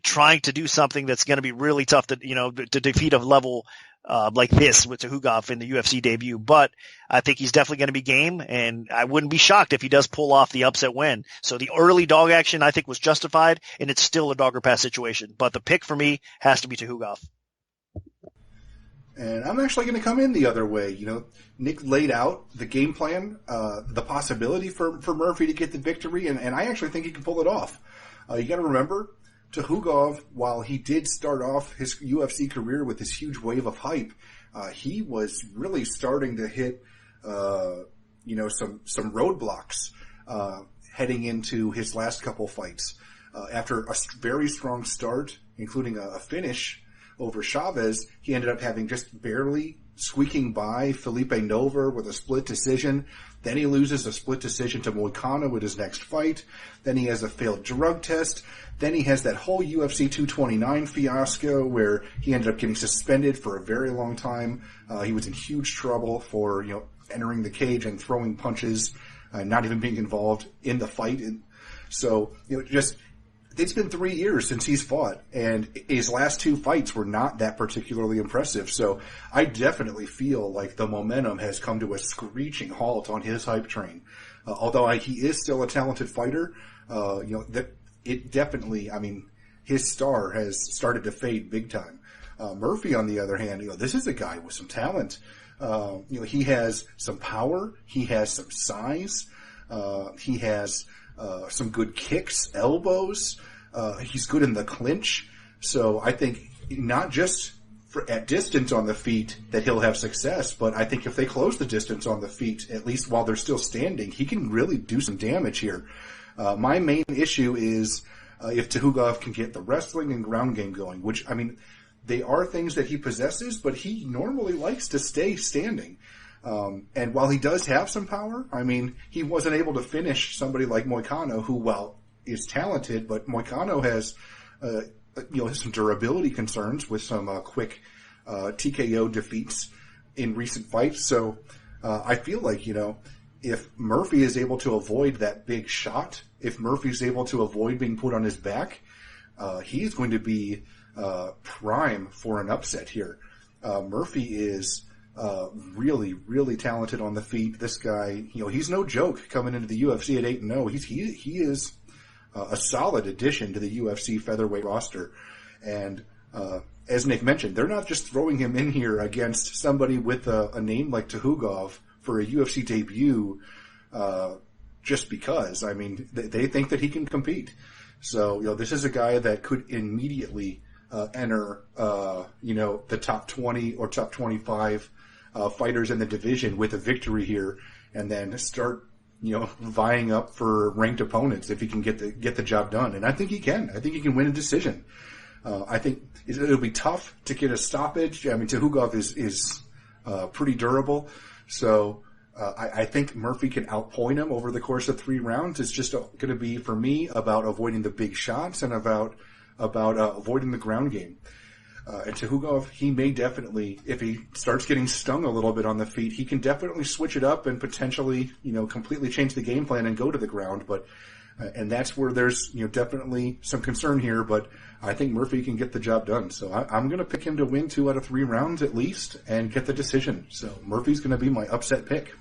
trying to do something that's going to be really tough to defeat a level like this with Tuhugov in the UFC debut. But I think he's definitely going to be game, and I wouldn't be shocked if he does pull off the upset win. So the early dog action I think was justified, and it's still a dog or pass situation. But the pick for me has to be Tuhugov. And I'm actually going to come in the other way. Nick laid out the game plan, the possibility for Murphy to get the victory, and I actually think he can pull it off. You got to remember, Tuhugov, while he did start off his UFC career with this huge wave of hype, he was really starting to hit, some roadblocks heading into his last couple fights. After a very strong start, including a finish over Chavez, he ended up having just barely squeaking by Felipe Nova with a split decision. Then he loses a split decision to Moicano at his next fight. Then he has a failed drug test. Then he has that whole UFC 229 fiasco where he ended up getting suspended for a very long time. He was in huge trouble for, entering the cage and throwing punches, not even being involved in the fight. And so, it's been 3 years since he's fought, and his last two fights were not that particularly impressive. So I definitely feel like the momentum has come to a screeching halt on his hype train. Although he is still a talented fighter, that it definitely, his star has started to fade big time. Murphy, on the other hand, this is a guy with some talent. He has some power, he has some size, he has some good kicks, elbows. He's good in the clinch. So I think not just at distance on the feet that he'll have success, but I think if they close the distance on the feet, at least while they're still standing, he can really do some damage here. My main issue is if Tuhugov can get the wrestling and ground game going, which, they are things that he possesses, but he normally likes to stay standing. And while he does have some power, he wasn't able to finish somebody like Moicano, who, is talented, but Moicano has, some durability concerns with some quick TKO defeats in recent fights. So I feel like, if Murphy is able to avoid that big shot, if Murphy's able to avoid being put on his back, he's going to be prime for an upset here. Murphy is really, really talented on the feet. This guy, he's no joke coming into the UFC at 8-0. He is a solid addition to the UFC featherweight roster. And as Nick mentioned, they're not just throwing him in here against somebody with a name like Tuhugov for a UFC debut just because. They think that he can compete. So, this is a guy that could immediately enter, the top 20 or top 25 fighters in the division with a victory here, and then start, vying up for ranked opponents if he can get the job done. And I think he can. I think he can win a decision. I think it'll be tough to get a stoppage. Tuhugov is pretty durable, so I think Murphy can outpoint him over the course of 3 rounds. It's just going to be, for me, about avoiding the big shots and about avoiding the ground game. And Tuhugov, he may definitely, if he starts getting stung a little bit on the feet, he can definitely switch it up and potentially, completely change the game plan and go to the ground. But, and that's where there's, definitely some concern here, but I think Murphy can get the job done. So I'm going to pick him to win 2 out of 3 rounds at least and get the decision. So Murphy's going to be my upset pick.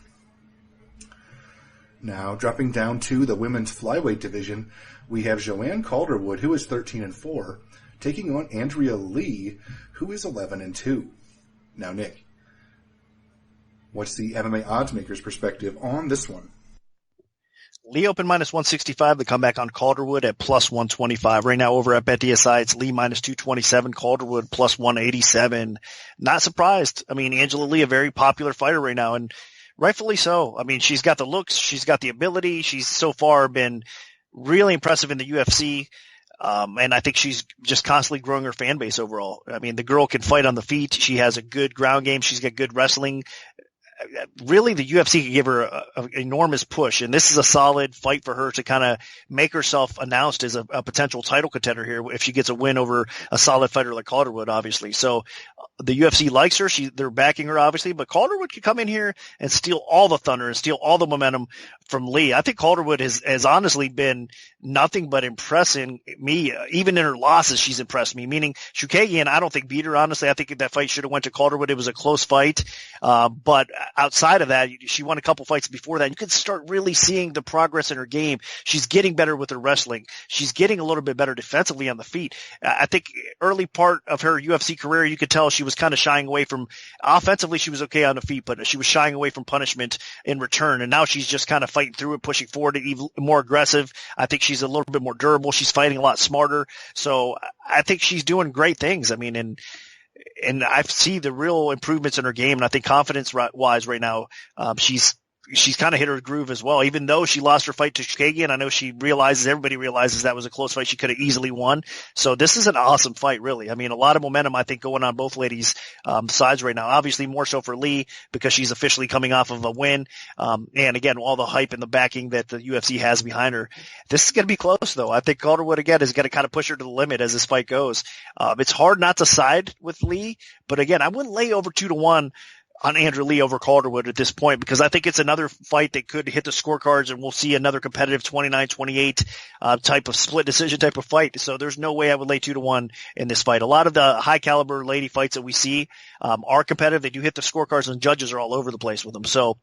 Now, dropping down to the women's flyweight division, we have Joanne Calderwood, who is 13-4, taking on Andrea Lee, who is 11-2. Now, Nick, what's the MMA oddsmaker's perspective on this one? Lee open -165. The comeback on Calderwood at +125. Right now over at BetDSI, it's Lee -227. Calderwood +187. Not surprised. I mean, Angela Lee, a very popular fighter right now, and rightfully so. I mean, she's got the looks, she's got the ability. She's so far been really impressive in the UFC. And I think she's just constantly growing her fan base overall. I mean, the girl can fight on the feet. She has a good ground game. She's got good wrestling. Really, the UFC could give her an enormous push, and this is a solid fight for her to kind of make herself announced as a potential title contender here if she gets a win over a solid fighter like Calderwood, obviously. So the UFC likes her. They're backing her, obviously, but Calderwood could come in here and steal all the thunder and steal all the momentum from Lee. I think Calderwood has honestly been nothing but impressing me. Even in her losses, she's impressed me, meaning Chookagian, I don't think beat her, honestly. I think that fight should have went to Calderwood. It was a close fight. But outside of that, she won a couple fights before that. You could start really seeing the progress in her game. She's getting better with her wrestling. She's getting a little bit better defensively on the feet. I think early part of her UFC career, you could tell she was kind of shying away from offensively. She was okay on the feet, but she was shying away from punishment in return. And now she's just kind of fighting through it, pushing forward, even more aggressive. I think she's a little bit more durable. She's fighting a lot smarter. So I think she's doing great things. I mean, and I see the real improvements in her game. And I think confidence wise right now, she's kind of hit her groove as well. Even though she lost her fight to Chookagian, I know everybody realizes that was a close fight. She could have easily won. So this is an awesome fight, really. I mean, a lot of momentum, I think, going on both ladies' sides right now. Obviously more so for Lee because she's officially coming off of a win. And again, all the hype and the backing that the UFC has behind her. This is going to be close though. I think Calderwood again is going to kind of push her to the limit as this fight goes. It's hard not to side with Lee, but again, I wouldn't lay over 2-1 on Andrea Lee over Calderwood at this point because I think it's another fight that could hit the scorecards and we'll see another competitive 29-28 type of split decision type of fight. So there's no way I would lay 2-1 in this fight. A lot of the high caliber lady fights that we see are competitive. They do hit the scorecards and judges are all over the place with them. So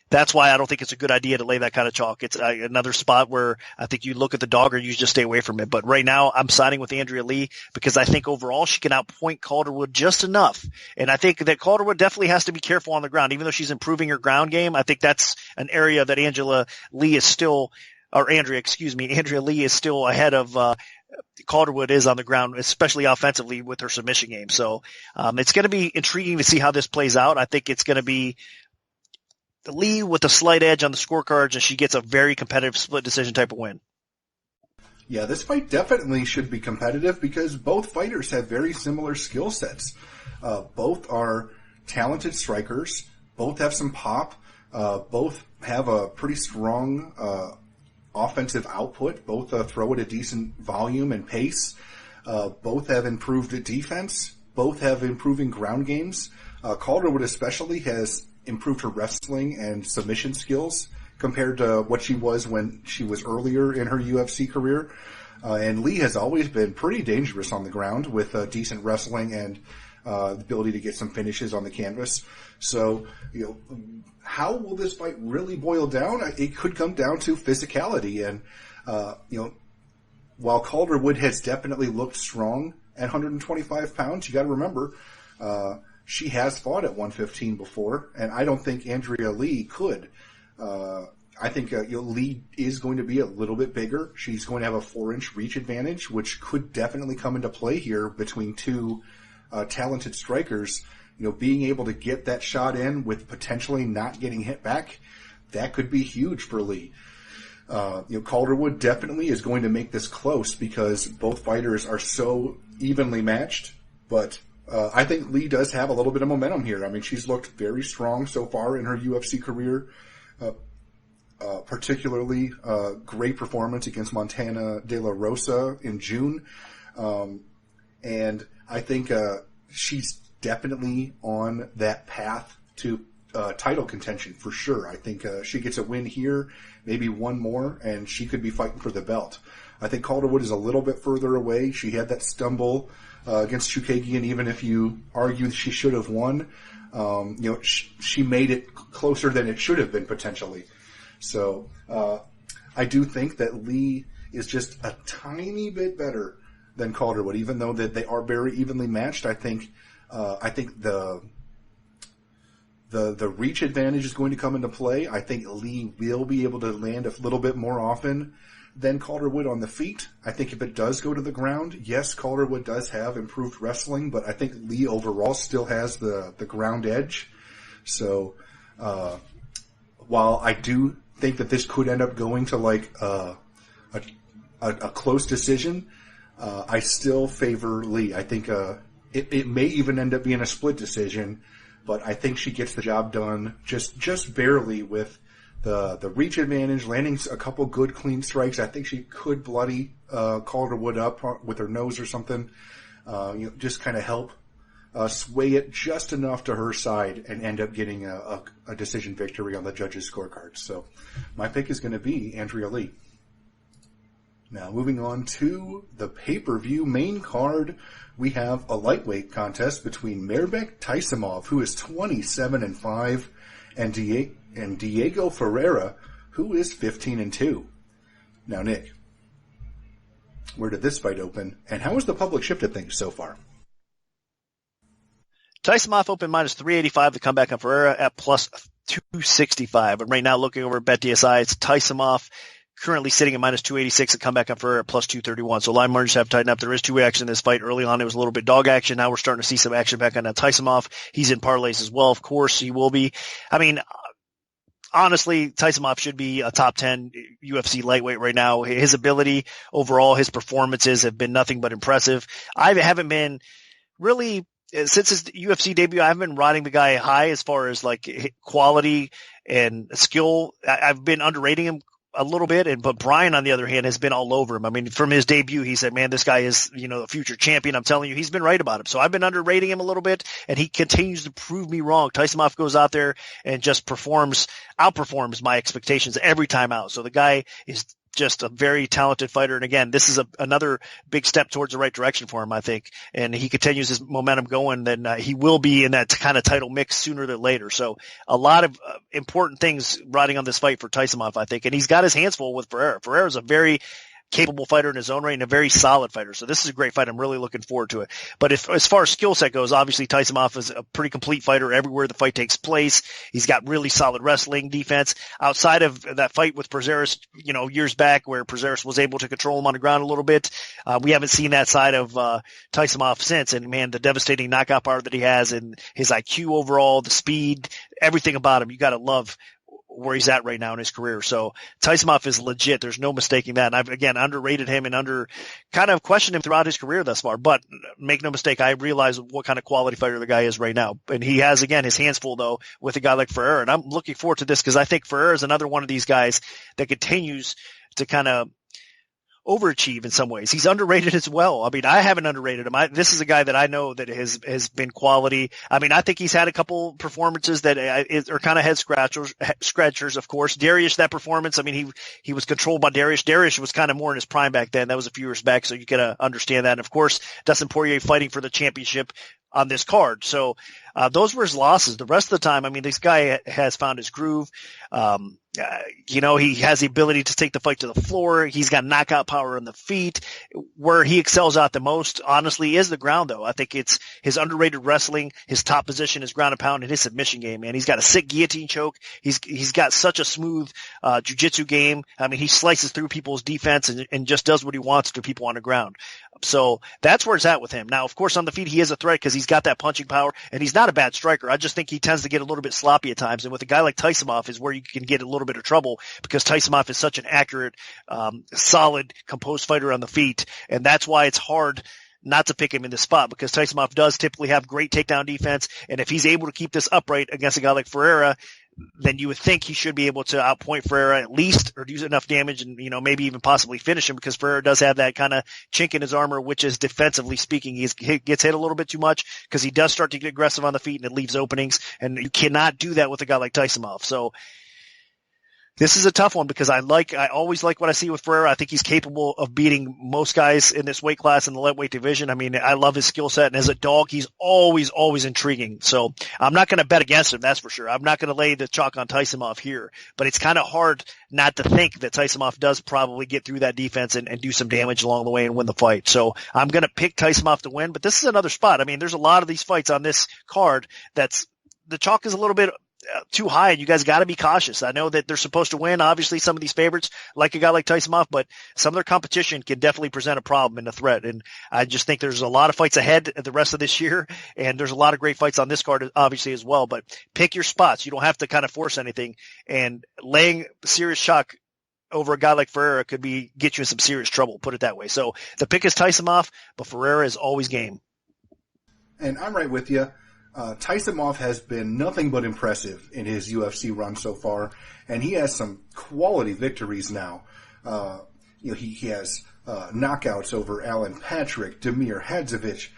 that's why I don't think it's a good idea to lay that kind of chalk. It's another spot where I think you look at the dog or you just stay away from it. But right now I'm siding with Andrea Lee because I think overall she can outpoint Calderwood just enough. And I think that Calderwood definitely has to be careful on the ground. Even though she's improving her ground game, I think that's an area that Andrea Lee is still ahead of Calderwood is on the ground, especially offensively with her submission game. So it's going to be intriguing to see how this plays out. I think it's going to be Lee with a slight edge on the scorecards, and she gets a very competitive split decision type of win. Yeah, this fight definitely should be competitive because both fighters have very similar skill sets. Both are talented strikers. Both have some pop. Both have a pretty strong offensive output. Both throw at a decent volume and pace. Both have improved defense. Both have improving ground games. Calderwood especially has improved her wrestling and submission skills compared to what she was when she was earlier in her UFC career. And Lee has always been pretty dangerous on the ground with decent wrestling and the ability to get some finishes on the canvas. So, how will this fight really boil down? It could come down to physicality. And, while Calderwood has definitely looked strong at 125 pounds, you got to remember, she has fought at 115 before, and I don't think Andrea Lee could. I think Lee is going to be a little bit bigger. She's going to have a 4-inch reach advantage, which could definitely come into play here between two talented strikers. Being able to get that shot in with potentially not getting hit back, that could be huge for Lee. Calderwood definitely is going to make this close because both fighters are so evenly matched, but I think Lee does have a little bit of momentum here. I mean, she's looked very strong so far in her UFC career, particularly great performance against Montana De La Rosa in June. And And I think she's definitely on that path to title contention for sure. I think she gets a win here, maybe one more, and she could be fighting for the belt. I think Calderwood is a little bit further away. She had that stumble against Chookagian, even if you argue she should have won. She made it closer than it should have been potentially. So I do think that Lee is just a tiny bit better than Calderwood, even though that they are very evenly matched. I think the reach advantage is going to come into play. I think Lee will be able to land a little bit more often than Calderwood on the feet. I think if it does go to the ground, yes, Calderwood does have improved wrestling, but I think Lee overall still has the ground edge. So while I do think that this could end up going to like a close decision, I still favor Lee. I think it may even end up being a split decision, but I think she gets the job done just barely with the reach advantage, landing a couple good clean strikes. I think she could bloody Calderwood up with her nose or something. Just kind of help sway it just enough to her side and end up getting a decision victory on the judges' scorecards. So my pick is going to be Andrea Lee. Now, moving on to the pay-per-view main card, we have a lightweight contest between Mairbek Taisimov, who is 27-5, and Diego Ferreira, who is 15-2. Now, Nick, where did this fight open, and how has the public shifted things so far? Taisimov open minus 385. The comeback on Ferreira at plus 265. But right now, looking over at BetDSI, it's Taisimov currently sitting at minus 286 and come back up for plus 231. So line margins have tightened up. There is two-way action in this fight. Early on, it was a little bit dog action. Now we're starting to see some action back on Taisimov. He's in parlays as well. Of course, he will be. I mean, honestly, Taisimov should be a top 10 UFC lightweight right now. His ability overall, his performances have been nothing but impressive. I haven't been really, since his UFC debut, I haven't been riding the guy high as far as like quality and skill. I've been underrating him a little bit, but Brian, on the other hand, has been all over him. I mean, from his debut, he said, man, this guy is, a future champion. I'm telling you, he's been right about him. So I've been underrating him a little bit, and he continues to prove me wrong. Taisimov goes out there and just outperforms my expectations every time out. So the guy is just a very talented fighter. And again, this is another big step towards the right direction for him, I think. And he continues his momentum going, then he will be in that kind of title mix sooner than later. So a lot of important things riding on this fight for Taisimov, I think. And he's got his hands full with Ferreira. Ferreira is a very capable fighter in his own right and a very solid fighter. So this is a great fight. I'm really looking forward to it. But as far as skill set goes, obviously Taisimov is a pretty complete fighter everywhere the fight takes place. He's got really solid wrestling defense. Outside of that fight with Prazeres, years back where Prazeres was able to control him on the ground a little bit, we haven't seen that side of Taisimov since. And man, the devastating knockout power that he has and his IQ overall, the speed, everything about him, you got to love where he's at right now in his career. So Taisimov is legit. There's no mistaking that. And I've, again, underrated him and kind of questioned him throughout his career thus far. But make no mistake, I realize what kind of quality fighter the guy is right now. And he has, again, his hands full, though, with a guy like Ferreira. And I'm looking forward to this because I think Ferreira is another one of these guys that continues to kind of overachieve in some ways. He's underrated as well. I mean, I haven't underrated him. This is a guy that I know that has been quality. I mean, I think he's had a couple performances that are kind of head scratchers, of course. Darius, that performance, I mean, he was controlled by Darius. Darius was kind of more in his prime back then. That was a few years back, so you gotta understand that. And of course, Dustin Poirier fighting for the championship on this card. So those were his losses. The rest of the time, I mean, this guy has found his groove. He has the ability to take the fight to the floor. He's got knockout power on the feet. Where he excels out the most, honestly, is the ground, though. I think it's his underrated wrestling, his top position, his ground and pound, and his submission game, man. He's got a sick guillotine choke. He's got such a smooth jiu-jitsu game. I mean, he slices through people's defense and just does what he wants to people on the ground. So that's where it's at with him. Now, of course, on the feet, he is a threat because he's got that punching power, and he's not a bad striker. I just think he tends to get a little bit sloppy at times. And with a guy like Taisimov is where you can get a little bit of trouble because Taisimov is such an accurate, solid, composed fighter on the feet. And that's why it's hard not to pick him in this spot because Taisimov does typically have great takedown defense. And if he's able to keep this upright against a guy like Ferreira, then you would think he should be able to outpoint Ferreira at least, or do enough damage and, maybe even possibly finish him, because Ferreira does have that kind of chink in his armor, which is defensively speaking, he gets hit a little bit too much because he does start to get aggressive on the feet and it leaves openings, and you cannot do that with a guy like Taisimov. So this is a tough one because I always like what I see with Ferreira. I think he's capable of beating most guys in this weight class in the lightweight division. I mean, I love his skill set, and as a dog, he's always intriguing. So I'm not going to bet against him, that's for sure. I'm not going to lay the chalk on Taisimov here, but it's kind of hard not to think that Taisimov does probably get through that defense and do some damage along the way and win the fight. So I'm going to pick Taisimov to win, but this is another spot. I mean, there's a lot of these fights on this card the chalk is a little bit too high, and you guys got to be cautious. I know that they're supposed to win, obviously, some of these favorites, like a guy like Taisimov, but some of their competition can definitely present a problem and a threat. And I just think there's a lot of fights ahead the rest of this year, and there's a lot of great fights on this card, obviously, as well. But pick your spots. You don't have to kind of force anything. And laying serious chalk over a guy like Ferreira could get you in some serious trouble, put it that way. So the pick is Taisimov, but Ferreira is always game. And I'm right with you. Taisimov has been nothing but impressive in his UFC run so far, and he has some quality victories now. He has knockouts over Alan Patrick, Damir Hadzovic,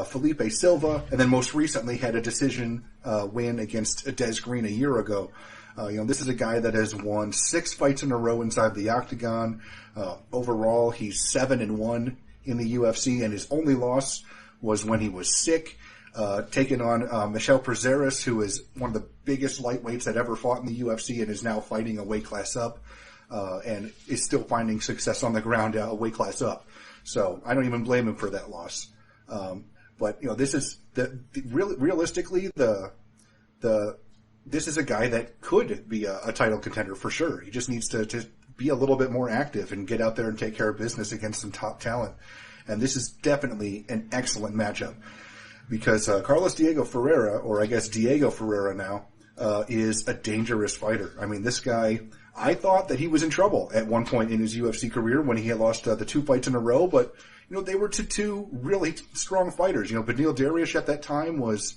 Felipe Silva, and then most recently had a decision win against Des Green a year ago. This is a guy that has won 6 fights in a row inside the octagon. Overall, he's 7-1 in the UFC, and his only loss was when he was sick. Taking on Michel Prazeres, who is one of the biggest lightweights that ever fought in the UFC and is now fighting a weight class up, and is still finding success on the ground a weight class up. So I don't even blame him for that loss. But this is realistically this is a guy that could be a title contender for sure. He just needs to be a little bit more active and get out there and take care of business against some top talent. And this is definitely an excellent matchup. Because Carlos Diego Ferreira, or I guess Diego Ferreira now, is a dangerous fighter. I mean, this guy, I thought that he was in trouble at one point in his UFC career when he had lost the 2 fights in a row, but, they were to 2 really strong fighters. Beneil Dariush at that time was,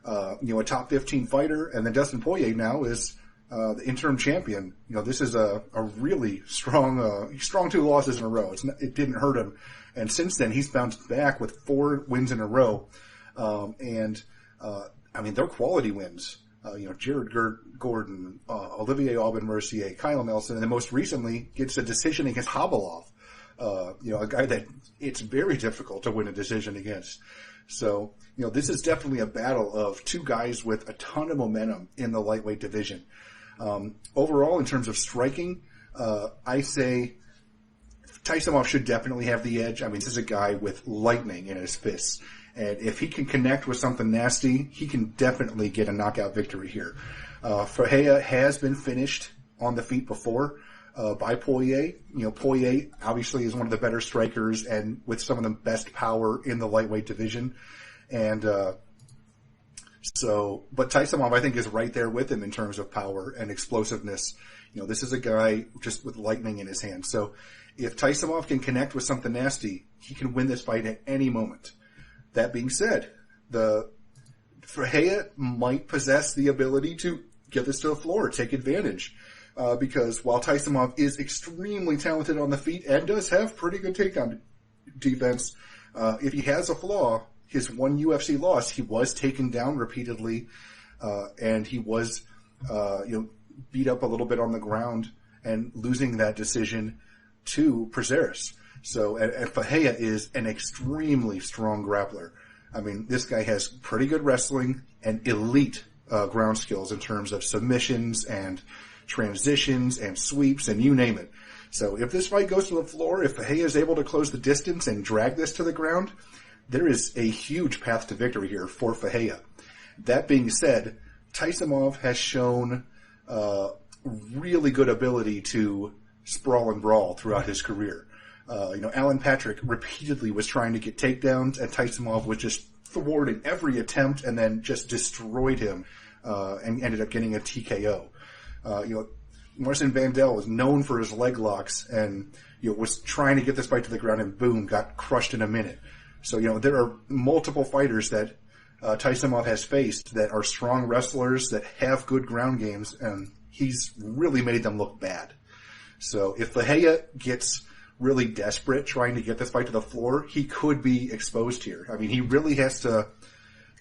a top 15 fighter, and then Dustin Poirier now is the interim champion. This is a really strong 2 losses in a row. It didn't hurt him. And since then, he's bounced back with 4 wins in a row. They're quality wins. Jared Gordon, Olivier Aubin-Mercier, Kyle Nelson, and then most recently gets a decision against Habalov. A guy that it's very difficult to win a decision against. So, this is definitely a battle of 2 guys with a ton of momentum in the lightweight division. Overall, in terms of striking, I say Taisimov should definitely have the edge. I mean, this is a guy with lightning in his fists. And if he can connect with something nasty, he can definitely get a knockout victory here. Ferreira has been finished on the feet before by Poirier. Poirier obviously is one of the better strikers and with some of the best power in the lightweight division. And but Taisimov, I think, is right there with him in terms of power and explosiveness. This is a guy just with lightning in his hands. So if Taisimov can connect with something nasty, he can win this fight at any moment. That being said, Ferreira might possess the ability to get this to the floor, take advantage. Because while Taisimov is extremely talented on the feet and does have pretty good takedown defense, if he has a flaw, his one UFC loss, he was taken down repeatedly, and he was, beat up a little bit on the ground and losing that decision to Prazeres. So, and Ferreira is an extremely strong grappler. I mean, this guy has pretty good wrestling and elite ground skills in terms of submissions and transitions and sweeps and you name it. So if this fight goes to the floor, if Ferreira is able to close the distance and drag this to the ground, there is a huge path to victory here for Ferreira. That being said, Taisimov has shown really good ability to sprawl and brawl throughout his career. Alan Patrick repeatedly was trying to get takedowns, and Taisimov was just thwarting every attempt and then just destroyed him and ended up getting a TKO. Marcin Vandel was known for his leg locks and was trying to get this fight to the ground and boom, got crushed in a minute. So, there are multiple fighters that Taisimov has faced that are strong wrestlers that have good ground games, and he's really made them look bad. So if Bahia gets really desperate trying to get this fight to the floor, he could be exposed here. I mean, he really has to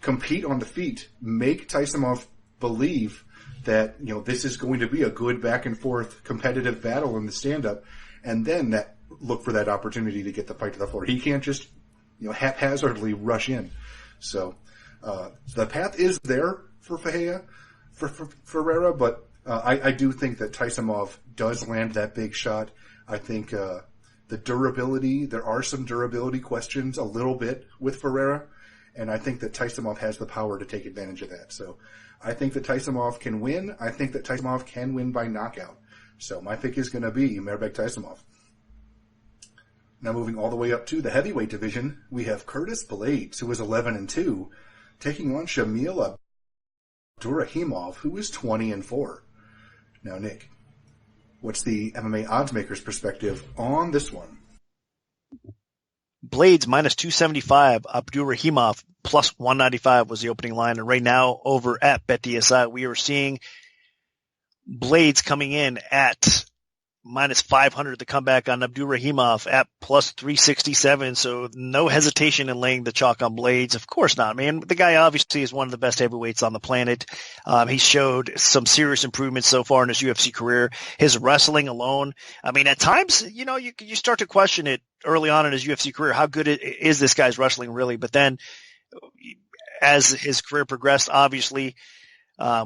compete on the feet, make Taisimov believe that, this is going to be a good back and forth competitive battle in the stand-up, and then look for that opportunity to get the fight to the floor. He can't just, haphazardly rush in. So, the path is there for Ferreira, but I do think that Taisimov does land that big shot. I think the durability, there are some durability questions a little bit with Ferreira, and I think that Taisimov has the power to take advantage of that. So I think that Taisimov can win. I think that Taisimov can win by knockout. So my pick is going to be Mairbek Taisimov. Now moving all the way up to the heavyweight division, we have Curtis Blaydes, who is 11-2, taking on Shamil Abdurakhimov, who is 20-4. Now, Nick, what's the MMA oddsmakers' perspective on this one? Blaydes minus 275, Abdurakhimov plus 195 was the opening line. And right now over at BetDSI, we are seeing Blaydes coming in at minus 500 to come back on Abdurakhimov at plus 367. So no hesitation in laying the chalk on Blaydes. Of course not, man. The guy obviously is one of the best heavyweights on the planet. He showed some serious improvements so far in his UFC career. His wrestling alone, I mean, at times, you start to question it early on in his UFC career. How good is this guy's wrestling really? But then as his career progressed, obviously,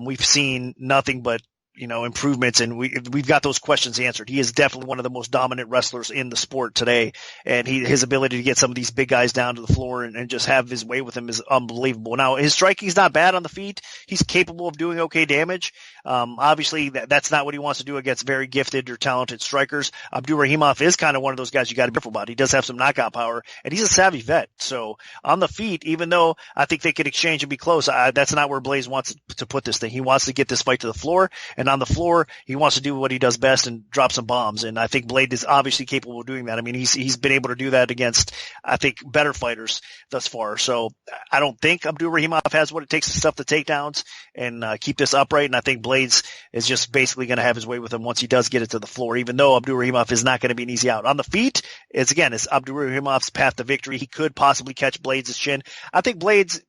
we've seen nothing but improvements, and we've got those questions answered. He is definitely one of the most dominant wrestlers in the sport today, and his ability to get some of these big guys down to the floor and just have his way with him is unbelievable. Now, his striking's not bad on the feet. He's capable of doing okay damage. Obviously, that's not what he wants to do against very gifted or talented strikers. Abdurakhimov is kind of one of those guys you got to be careful about. He does have some knockout power, and he's a savvy vet. So on the feet, even though I think they could exchange and be close, that's not where Blaydes wants to put this thing. He wants to get this fight to the floor, and on the floor, he wants to do what he does best and drop some bombs. And I think Blaydes is obviously capable of doing that. I mean, he's been able to do that against, I think, better fighters thus far. So I don't think Abdurakhimov has what it takes to stuff the takedowns and keep this upright. And I think Blaydes is just basically going to have his way with him once he does get it to the floor, even though Abdurakhimov is not going to be an easy out. On the feet, it's Abdurahkimov's path to victory. He could possibly catch Blaydes' chin. I think Blaydes,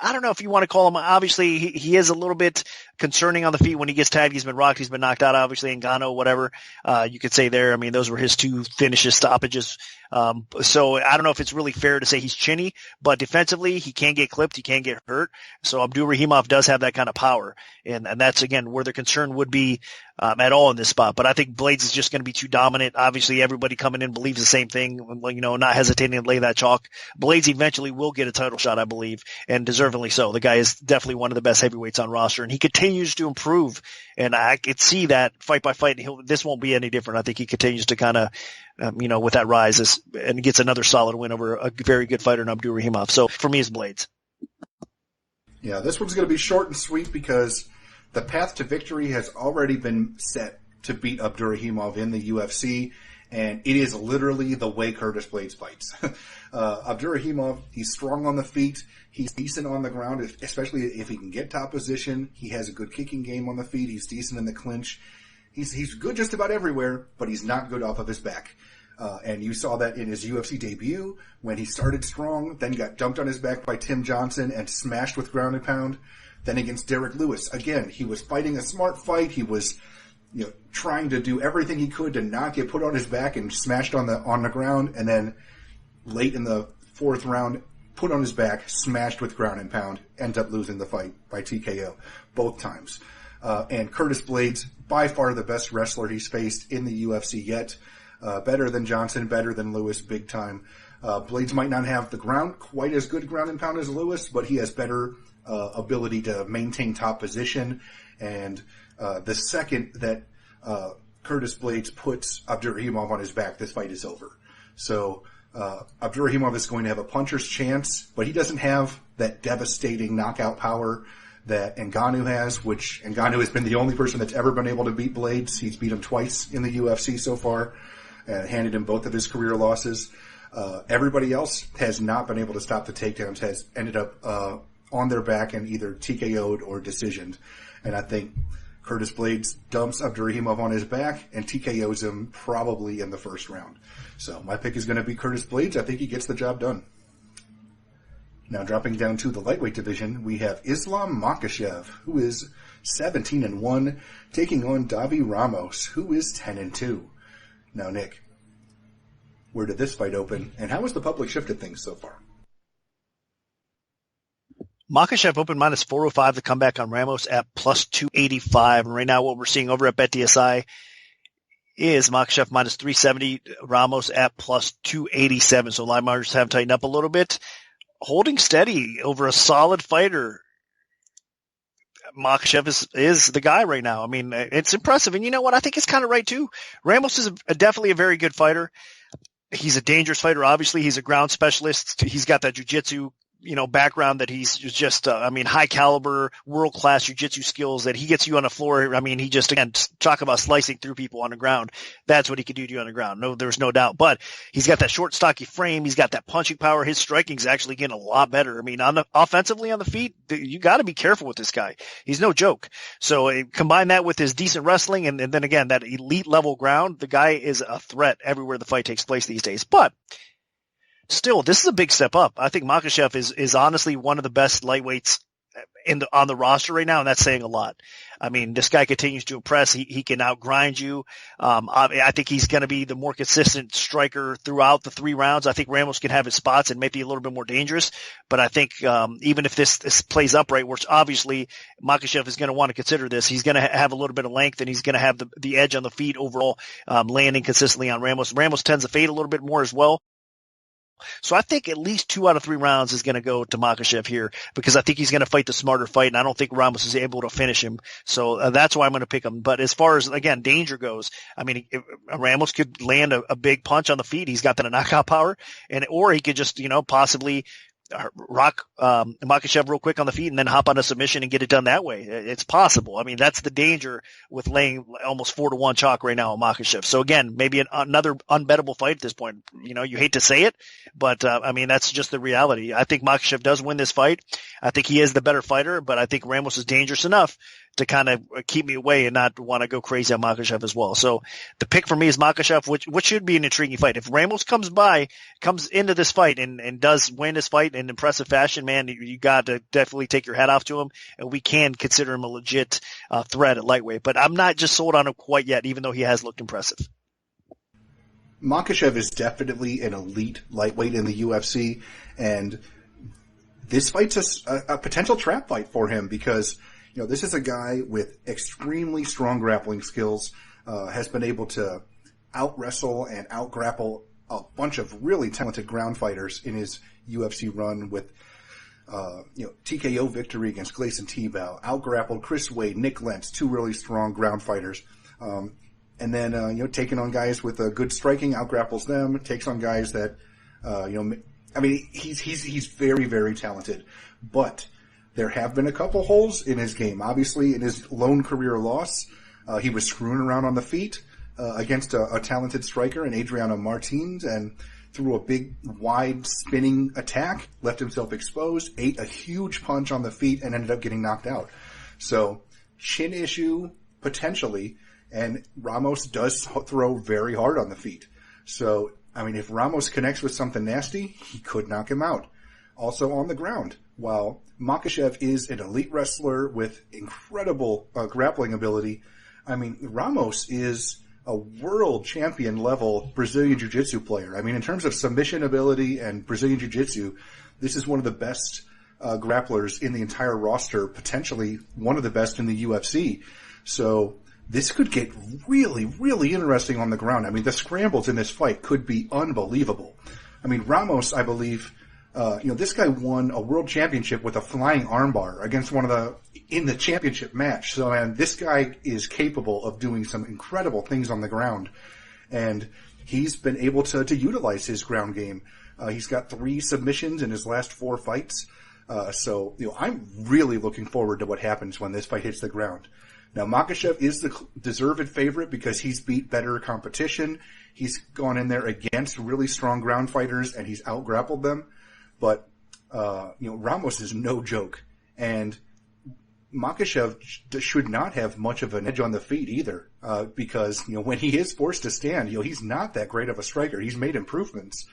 I don't know if you want to call him, obviously he is a little bit concerning on the feet when he gets tagged. He's been rocked. He's been knocked out, obviously, Ngannou, whatever, you could say there. I mean, those were his two finishes, stoppages. So I don't know if it's really fair to say he's chinny, but defensively, he can get clipped. He can get hurt. So Abdurakhimov does have that kind of power. And that's, again, where the concern would be, at all in this spot. But I think Blaydes is just going to be too dominant. Obviously, everybody coming in believes the same thing, not hesitating to lay that chalk. Blaydes eventually will get a title shot, I believe, and deservingly so. The guy is definitely one of the best heavyweights on roster, and he continues to improve. And I could see that fight by fight. This won't be any different. I think he continues to kind of, with that rise and gets another solid win over a very good fighter in Abdurakhimov. So for me, it's Blaydes. Yeah, this one's going to be short and sweet because the path to victory has already been set to beat Abdurakhimov in the UFC, and it is literally the way Curtis Blaydes fights. Abdurakhimov, he's strong on the feet. He's decent on the ground, especially if he can get top position. He has a good kicking game on the feet. He's decent in the clinch. He's good just about everywhere, but he's not good off of his back. And you saw that in his UFC debut when he started strong, then got dumped on his back by Tim Johnson and smashed with ground and pound. Then against Derek Lewis, again, he was fighting a smart fight. He was, trying to do everything he could to not get put on his back and smashed on the ground. And then late in the fourth round, put on his back, smashed with ground and pound, end up losing the fight by TKO both times. And Curtis Blaydes, by far the best wrestler he's faced in the UFC yet. Better than Johnson, better than Lewis, big time. Blaydes might not have the ground, quite as good ground and pound as Lewis, but he has better ability to maintain top position. And the second that Curtis Blaydes puts Abdurakhimov on his back, this fight is over. So Abdurakhimov is going to have a puncher's chance, but he doesn't have that devastating knockout power that Ngannou has, which Ngannou has been the only person that's ever been able to beat Blaydes. He's beat him twice in the UFC so far, and handed him both of his career losses. Everybody else has not been able to stop the takedowns, has ended up on their back and either TKO'd or decisioned. And I think Curtis Blaydes dumps Abdurakhimov on his back and TKOs him probably in the first round. So my pick is going to be Curtis Blaydes. I think he gets the job done. Now dropping down to the lightweight division, we have Islam Makhachev, who is 17-1, taking on Davi Ramos, who is 10-2. Now, Nick, where did this fight open, and how has the public shifted things so far? Makhachev opened minus 405 to come back on Ramos at plus 285. And right now what we're seeing over at BetDSI is Makhachev minus 370, Ramos at plus 287. So line margins have tightened up a little bit. Holding steady over a solid fighter. Makhachev is the guy right now. I mean, it's impressive. And you know what? I think it's kind of right too. Ramos is definitely a very good fighter. He's a dangerous fighter. Obviously, he's a ground specialist. He's got that jiu-jitsu, background that he's just, high caliber, world-class jiu-jitsu skills that he gets you on the floor. I mean, he just, again, talk about slicing through people on the ground. That's what he could do to you on the ground. No, there's no doubt. But he's got that short, stocky frame. He's got that punching power. His striking's actually getting a lot better. I mean, offensively on the feet, you got to be careful with this guy. He's no joke. So combine that with his decent wrestling and then again, that elite level ground, the guy is a threat everywhere the fight takes place these days. But still, this is a big step up. I think Makhachev is honestly one of the best lightweights on the roster right now, and that's saying a lot. I mean, this guy continues to impress. He can outgrind you. I think he's going to be the more consistent striker throughout the 3 rounds. I think Ramos can have his spots and maybe a little bit more dangerous, but I think even if this plays upright, which obviously Makhachev is going to want to consider this, he's going to have a little bit of length and he's going to have the edge on the feet overall, landing consistently on Ramos. Ramos tends to fade a little bit more as well. So I think at least 2 out of 3 rounds is going to go to Makhachev here because I think he's going to fight the smarter fight, and I don't think Ramos is able to finish him. So that's why I'm going to pick him. But as far as, again, danger goes, I mean, Ramos could land a big punch on the feet. He's got that knockout power, or he could just, possibly rock Makhachev real quick on the feet and then hop on a submission and get it done that way. It's possible. I mean, that's the danger with laying almost 4-1 chalk right now on Makhachev. So again, maybe another unbettable fight at this point. You hate to say it, but I mean, that's just the reality. I think Makhachev does win this fight. I think he is the better fighter, but I think Ramos is dangerous enough to kind of keep me away and not want to go crazy on Makhachev as well. So the pick for me is Makhachev, which should be an intriguing fight. If Ramos comes into this fight and does win this fight in impressive fashion, man, you got to definitely take your hat off to him, and we can consider him a legit threat at lightweight. But I'm not just sold on him quite yet, even though he has looked impressive. Makhachev is definitely an elite lightweight in the UFC, and this fight's a potential trap fight for him because this is a guy with extremely strong grappling skills, has been able to out-wrestle and out-grapple a bunch of really talented ground fighters in his UFC run with, TKO victory against Gleison Tibau, out-grappled Chris Wade, Nick Lentz, 2 really strong ground fighters. And then, taking on guys with good striking, out-grapples them, takes on guys that, he's very, very talented. But there have been a couple holes in his game. Obviously, in his lone career loss, he was screwing around on the feet against a talented striker in Adriano Martins and threw a big, wide, spinning attack, left himself exposed, ate a huge punch on the feet, and ended up getting knocked out. So, chin issue, potentially, and Ramos does throw very hard on the feet. So, if Ramos connects with something nasty, he could knock him out. Also on the ground, while Makhachev is an elite wrestler with incredible grappling ability, Ramos is a world champion level Brazilian Jiu-Jitsu player. In terms of submission ability and Brazilian Jiu-Jitsu, this is one of the best grapplers in the entire roster, potentially one of the best in the UFC. So this could get really, really interesting on the ground. The scrambles in this fight could be unbelievable. Ramos, I believe, this guy won a world championship with a flying armbar against in the championship match. So, this guy is capable of doing some incredible things on the ground. And he's been able to utilize his ground game. He's got 3 submissions in his last 4 fights. So, I'm really looking forward to what happens when this fight hits the ground. Now, Makhachev is the deserved favorite because he's beat better competition. He's gone in there against really strong ground fighters and he's out-grappled them. But Ramos is no joke, and Makhachev should not have much of an edge on the feet either, because when he is forced to stand, he's not that great of a striker. He's made improvements,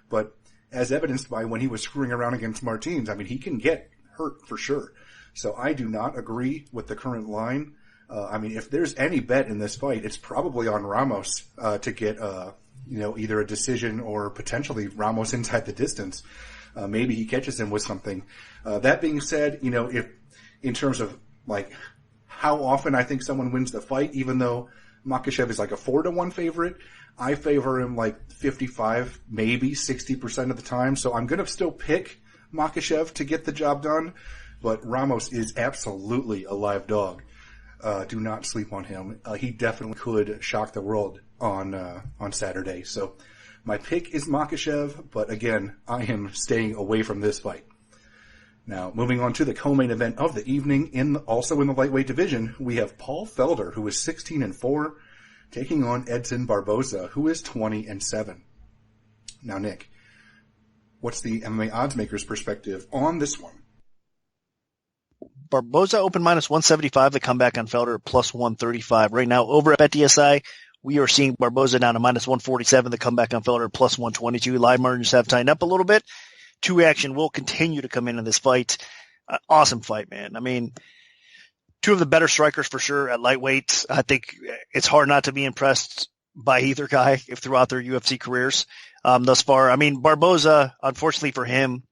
but as evidenced by when he was screwing around against Martins, he can get hurt for sure. So I do not agree with the current line. If there's any bet in this fight, it's probably on Ramos to get either a decision or potentially Ramos inside the distance. Maybe he catches him with something. That being said, if in terms of how often I think someone wins the fight, even though Makhachev is like a 4-1 favorite, I favor him 55, maybe 60% of the time. So I'm going to still pick Makhachev to get the job done, but Ramos is absolutely a live dog. Do not sleep on him. He definitely could shock the world on Saturday. So my pick is Makhachev, but again, I am staying away from this fight. Now, moving on to the co-main event of the evening, also in the lightweight division, we have Paul Felder, who is 16-4, taking on Edson Barboza, who is 20-7. Now, Nick, what's the MMA oddsmaker's perspective on this one? Barboza open minus 175, the comeback on Felder plus 135. Right now, over at BetDSI, we are seeing Barboza down to minus 147, the comeback on Felder plus 122. Live margins have tightened up a little bit. Two action will continue to come into this fight. Awesome fight, man. Two of the better strikers for sure at lightweight. I think it's hard not to be impressed by either guy throughout their UFC careers thus far. Barboza, unfortunately for him,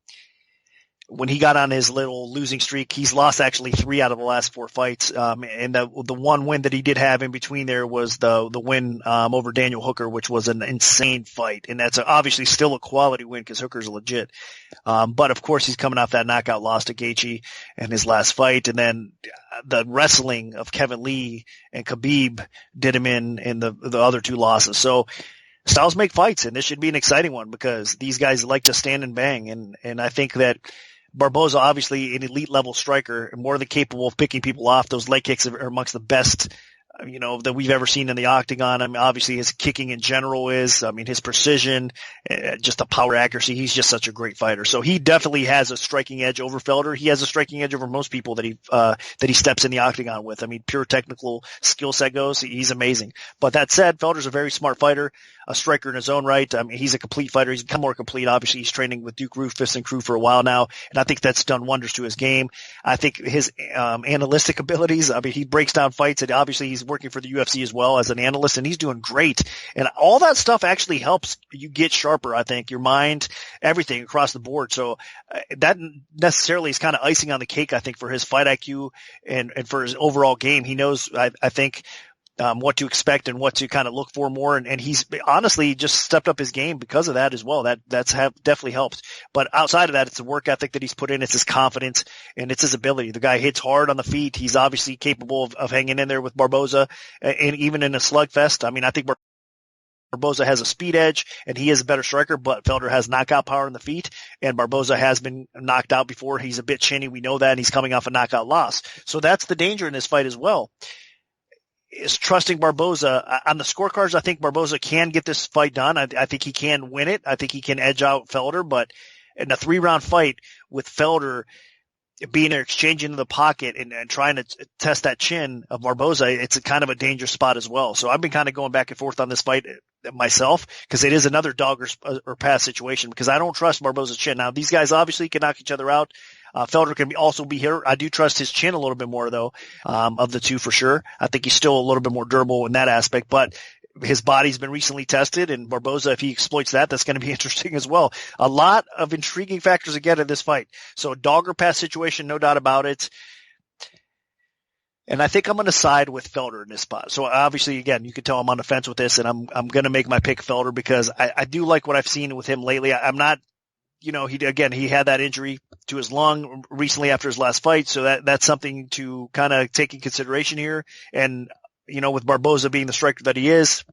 when he got on his little losing streak, he's lost actually 3 out of the last 4 fights. And the one win that he did have in between there was the win over Daniel Hooker, which was an insane fight. And that's obviously still a quality win because Hooker's legit. But of course he's coming off that knockout loss to Gaethje in his last fight. And then the wrestling of Kevin Lee and Khabib did him in the other 2 losses. So styles make fights, and this should be an exciting one because these guys like to stand and bang. And I think that Barboza, obviously an elite level striker, more than capable of picking people off. Those leg kicks are amongst the best, that we've ever seen in the octagon. Obviously his kicking in general is, his precision, just the power accuracy. He's just such a great fighter. So he definitely has a striking edge over Felder. He has a striking edge over most people that he steps in the octagon with. Pure technical skill set goes, he's amazing. But that said, Felder's a very smart fighter, a striker in his own right. He's a complete fighter. He's become more complete. Obviously, he's training with Duke Roufus and crew for a while now, and I think that's done wonders to his game. I think his analytic abilities, he breaks down fights, and obviously he's working for the UFC as well as an analyst, and he's doing great. And all that stuff actually helps you get sharper, I think, your mind, everything across the board. So that necessarily is kind of icing on the cake, I think, for his fight IQ and for his overall game. He knows, I think, what to expect and what to kind of look for more. And he's honestly just stepped up his game because of that as well. That's definitely helped. But outside of that, it's the work ethic that he's put in. It's his confidence and it's his ability. The guy hits hard on the feet. He's obviously capable of hanging in there with Barboza, and even in a slugfest. I think Barboza has a speed edge and he is a better striker, but Felder has knockout power in the feet, and Barboza has been knocked out before. He's a bit chinny. We know that, and he's coming off a knockout loss. So that's the danger in this fight as well, is trusting Barboza. On the scorecards, I think Barboza can get this fight done. I think he can win it. I think he can edge out Felder, but in a 3-round fight with Felder being there, exchanging in the pocket and trying to test that chin of Barboza, it's a kind of a dangerous spot as well. So I've been kind of going back and forth on this fight myself because it is another dog or pass situation because I don't trust Barboza's chin. Now, these guys obviously can knock each other out. Felder can also be here. I do trust his chin a little bit more, though, of the two for sure. I think he's still a little bit more durable in that aspect, but his body's been recently tested, and Barboza, if he exploits that, that's going to be interesting as well. A lot of intriguing factors again in this fight. So a dog or pass situation, no doubt about it. And I think I'm going to side with Felder in this spot. So obviously, again, you can tell I'm on the fence with this, and I'm going to make my pick Felder because I do like what I've seen with him lately. I'm not, he had that injury to his lung recently after his last fight. So that's something to kind of take in consideration here. And, with Barboza being the striker that he is,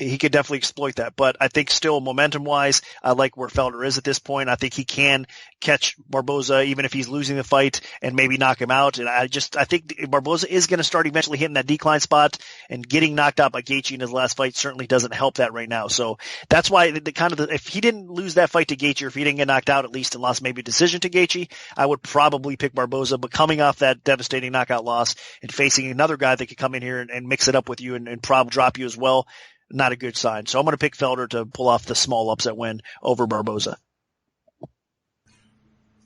he could definitely exploit that. But I think still momentum-wise, I like where Felder is at this point. I think he can catch Barboza even if he's losing the fight and maybe knock him out. And I think Barboza is going to start eventually hitting that decline spot, and getting knocked out by Gaethje in his last fight certainly doesn't help that right now. So that's why if he didn't lose that fight to Gaethje, or if he didn't get knocked out at least and lost maybe a decision to Gaethje, I would probably pick Barboza. But coming off that devastating knockout loss and facing another guy that could come in here and mix it up with you and probably drop you as well, not a good sign. So I'm going to pick Felder to pull off the small upset win over Barboza.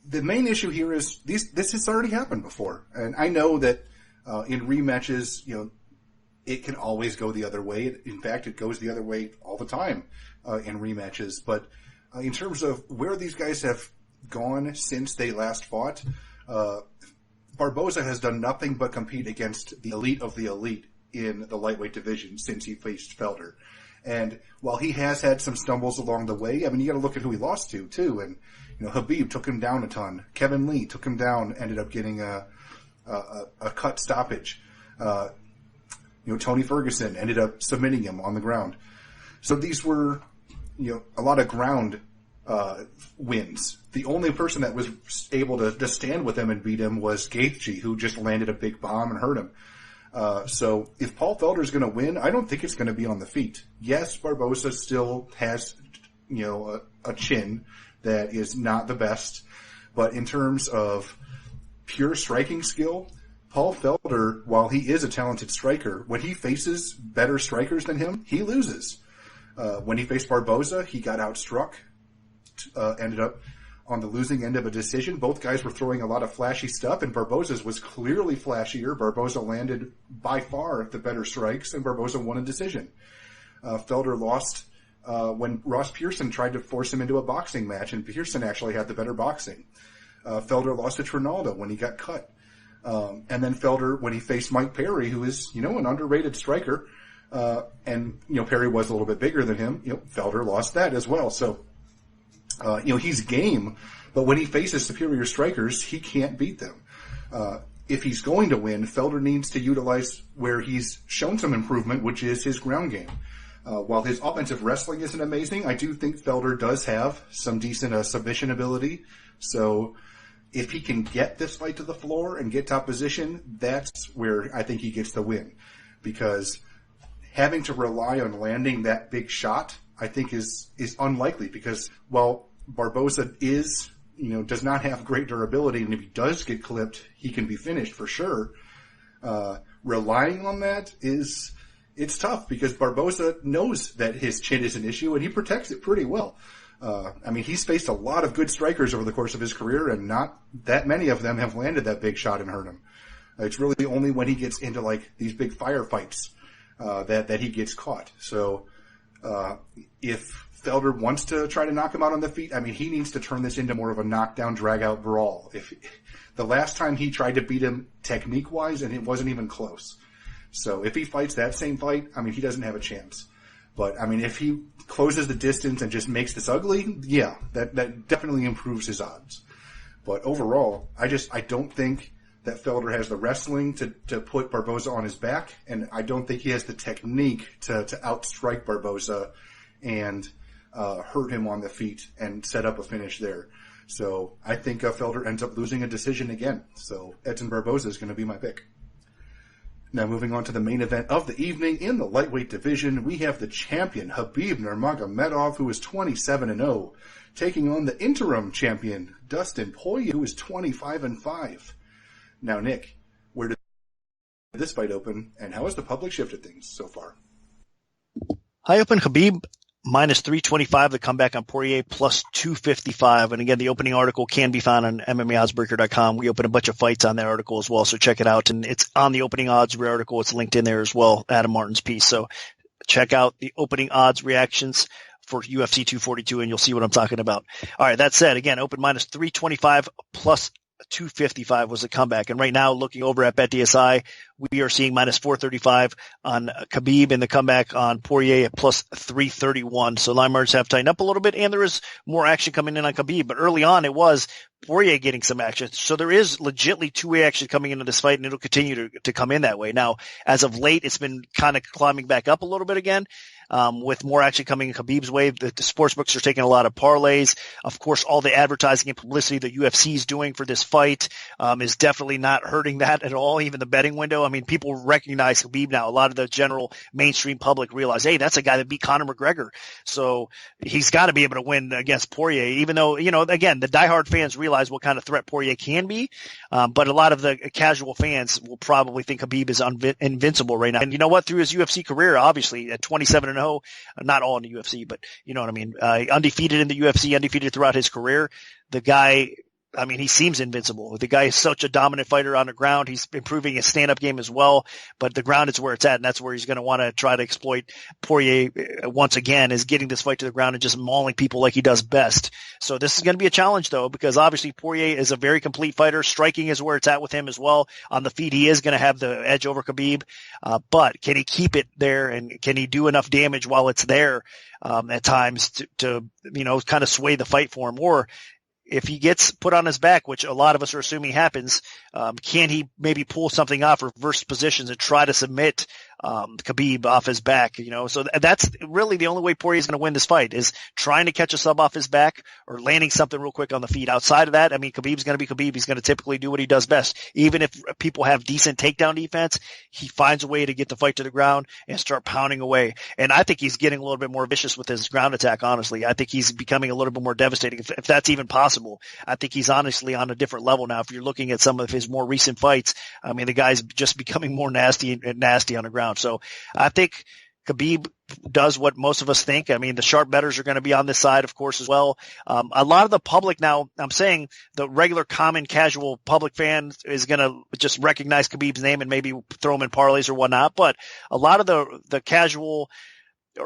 The main issue here is this has already happened before. And I know that in rematches, it can always go the other way. In fact, it goes the other way all the time in rematches. But in terms of where these guys have gone since they last fought, Barboza has done nothing but compete against the elite of the elite in the lightweight division since he faced Felder. And while he has had some stumbles along the way, I mean, you got to look at who he lost to too. And Khabib took him down a ton. Kevin Lee took him down, ended up getting a cut stoppage. Tony Ferguson ended up submitting him on the ground. So these were, a lot of ground wins. The only person that was able to stand with him and beat him was Gaethje, who just landed a big bomb and hurt him. So if Paul Felder is going to win, I don't think it's going to be on the feet. Yes, Barboza still has, a chin that is not the best, but in terms of pure striking skill, Paul Felder, while he is a talented striker, when he faces better strikers than him, he loses. When he faced Barboza, he got outstruck, ended up on the losing end of a decision. Both guys were throwing a lot of flashy stuff, and Barboza's was clearly flashier. Barboza landed by far the better strikes, and Barboza won a decision. Felder lost when Ross Pearson tried to force him into a boxing match, and Pearson actually had the better boxing. Felder lost to Trinaldo when he got cut. And then Felder, when he faced Mike Perry, who is, an underrated striker, and, Perry was a little bit bigger than him, Felder lost that as well. So, he's game, but when he faces superior strikers, he can't beat them. If he's going to win, Felder needs to utilize where he's shown some improvement, which is his ground game. While his offensive wrestling isn't amazing, I do think Felder does have some decent submission ability. So if he can get this fight to the floor and get top position, that's where I think he gets the win. Because having to rely on landing that big shot, I think is unlikely, because while Barboza is, does not have great durability, and if he does get clipped, he can be finished for sure. Relying on that it's tough, because Barboza knows that his chin is an issue, and he protects it pretty well. He's faced a lot of good strikers over the course of his career, and not that many of them have landed that big shot and hurt him. It's really only when he gets into these big firefights that he gets caught. So if Felder wants to try to knock him out on the feet, he needs to turn this into more of a knockdown, drag-out brawl. If the last time he tried to beat him technique-wise, and it wasn't even close. So if he fights that same fight, he doesn't have a chance. But, if he closes the distance and just makes this ugly, yeah, that definitely improves his odds. But overall, I don't think that Felder has the wrestling to put Barboza on his back, and I don't think he has the technique to outstrike Barboza and hurt him on the feet and set up a finish there. So I think Felder ends up losing a decision again. So Edson Barboza is going to be my pick. Now moving on to the main event of the evening in the lightweight division, we have the champion Khabib Nurmagomedov, who is 27-0, taking on the interim champion Dustin Poirier, who is 25-5. Now, Nick, where did this fight open, and how has the public shifted things so far? I opened Khabib minus 325, the comeback on Poirier plus 255. And again, the opening article can be found on MMAOddsbreaker.com. We open a bunch of fights on that article as well, so check it out. And it's on the opening odds article. It's linked in there as well, Adam Martin's piece. So check out the opening odds reactions for UFC 242, and you'll see what I'm talking about. All right, that said, again, open minus 325 plus 255 was a comeback. And right now, looking over at BetDSI, we are seeing minus 435 on Khabib, and the comeback on Poirier at plus 331. So line margins have tightened up a little bit, and there is more action coming in on Khabib. But early on, it was Poirier getting some action. So there is legitimately two-way action coming into this fight, and it'll continue to come in that way. Now, as of late, it's been kind of climbing back up a little bit again. with more action coming in Khabib's way. The sportsbooks are taking a lot of parlays. Of course, all the advertising and publicity the UFC is doing for this fight is definitely not hurting that at all, even the betting window. I mean, people recognize Khabib now. A lot of the general mainstream public realize, hey, that's a guy that beat Conor McGregor. So he's got to be able to win against Poirier, even though, again, the diehard fans realize what kind of threat Poirier can be. But a lot of the casual fans will probably think Khabib is invincible right now. And you know what? Through his UFC career, obviously at 27-0, not all in the UFC, but you know what I mean? Undefeated in the UFC, undefeated throughout his career. The guy, I mean, he seems invincible. The guy is such a dominant fighter on the ground. He's improving his stand-up game as well, but the ground is where it's at, and that's where he's going to want to try to exploit Poirier once again, is getting this fight to the ground and just mauling people like he does best. So this is going to be a challenge, though, because obviously Poirier is a very complete fighter. Striking is where it's at with him as well. On the feet, he is going to have the edge over Khabib, but can he keep it there, and can he do enough damage while it's there at times to kind of sway the fight for him? Or if he gets put on his back, which a lot of us are assuming happens, can he maybe pull something off, reverse positions, and try to submit Khabib off his back? So that's really the only way Poirier is going to win this fight, is trying to catch a sub off his back or landing something real quick on the feet. Outside of that, I mean, Khabib's going to be Khabib. He's going to typically do what he does best. Even if people have decent takedown defense, he finds a way to get the fight to the ground and start pounding away. And I think he's getting a little bit more vicious with his ground attack, honestly. I think he's becoming a little bit more devastating, if that's even possible. I think he's honestly on a different level now. If you're looking at some of his more recent fights, I mean, the guy's just becoming more nasty on the ground. So I think Khabib does what most of us think. I mean, the sharp bettors are going to be on this side, of course, as well. A lot of the public now, I'm saying the regular, common, casual public fan is going to just recognize Khabib's name and maybe throw him in parlays or whatnot. But a lot of the casual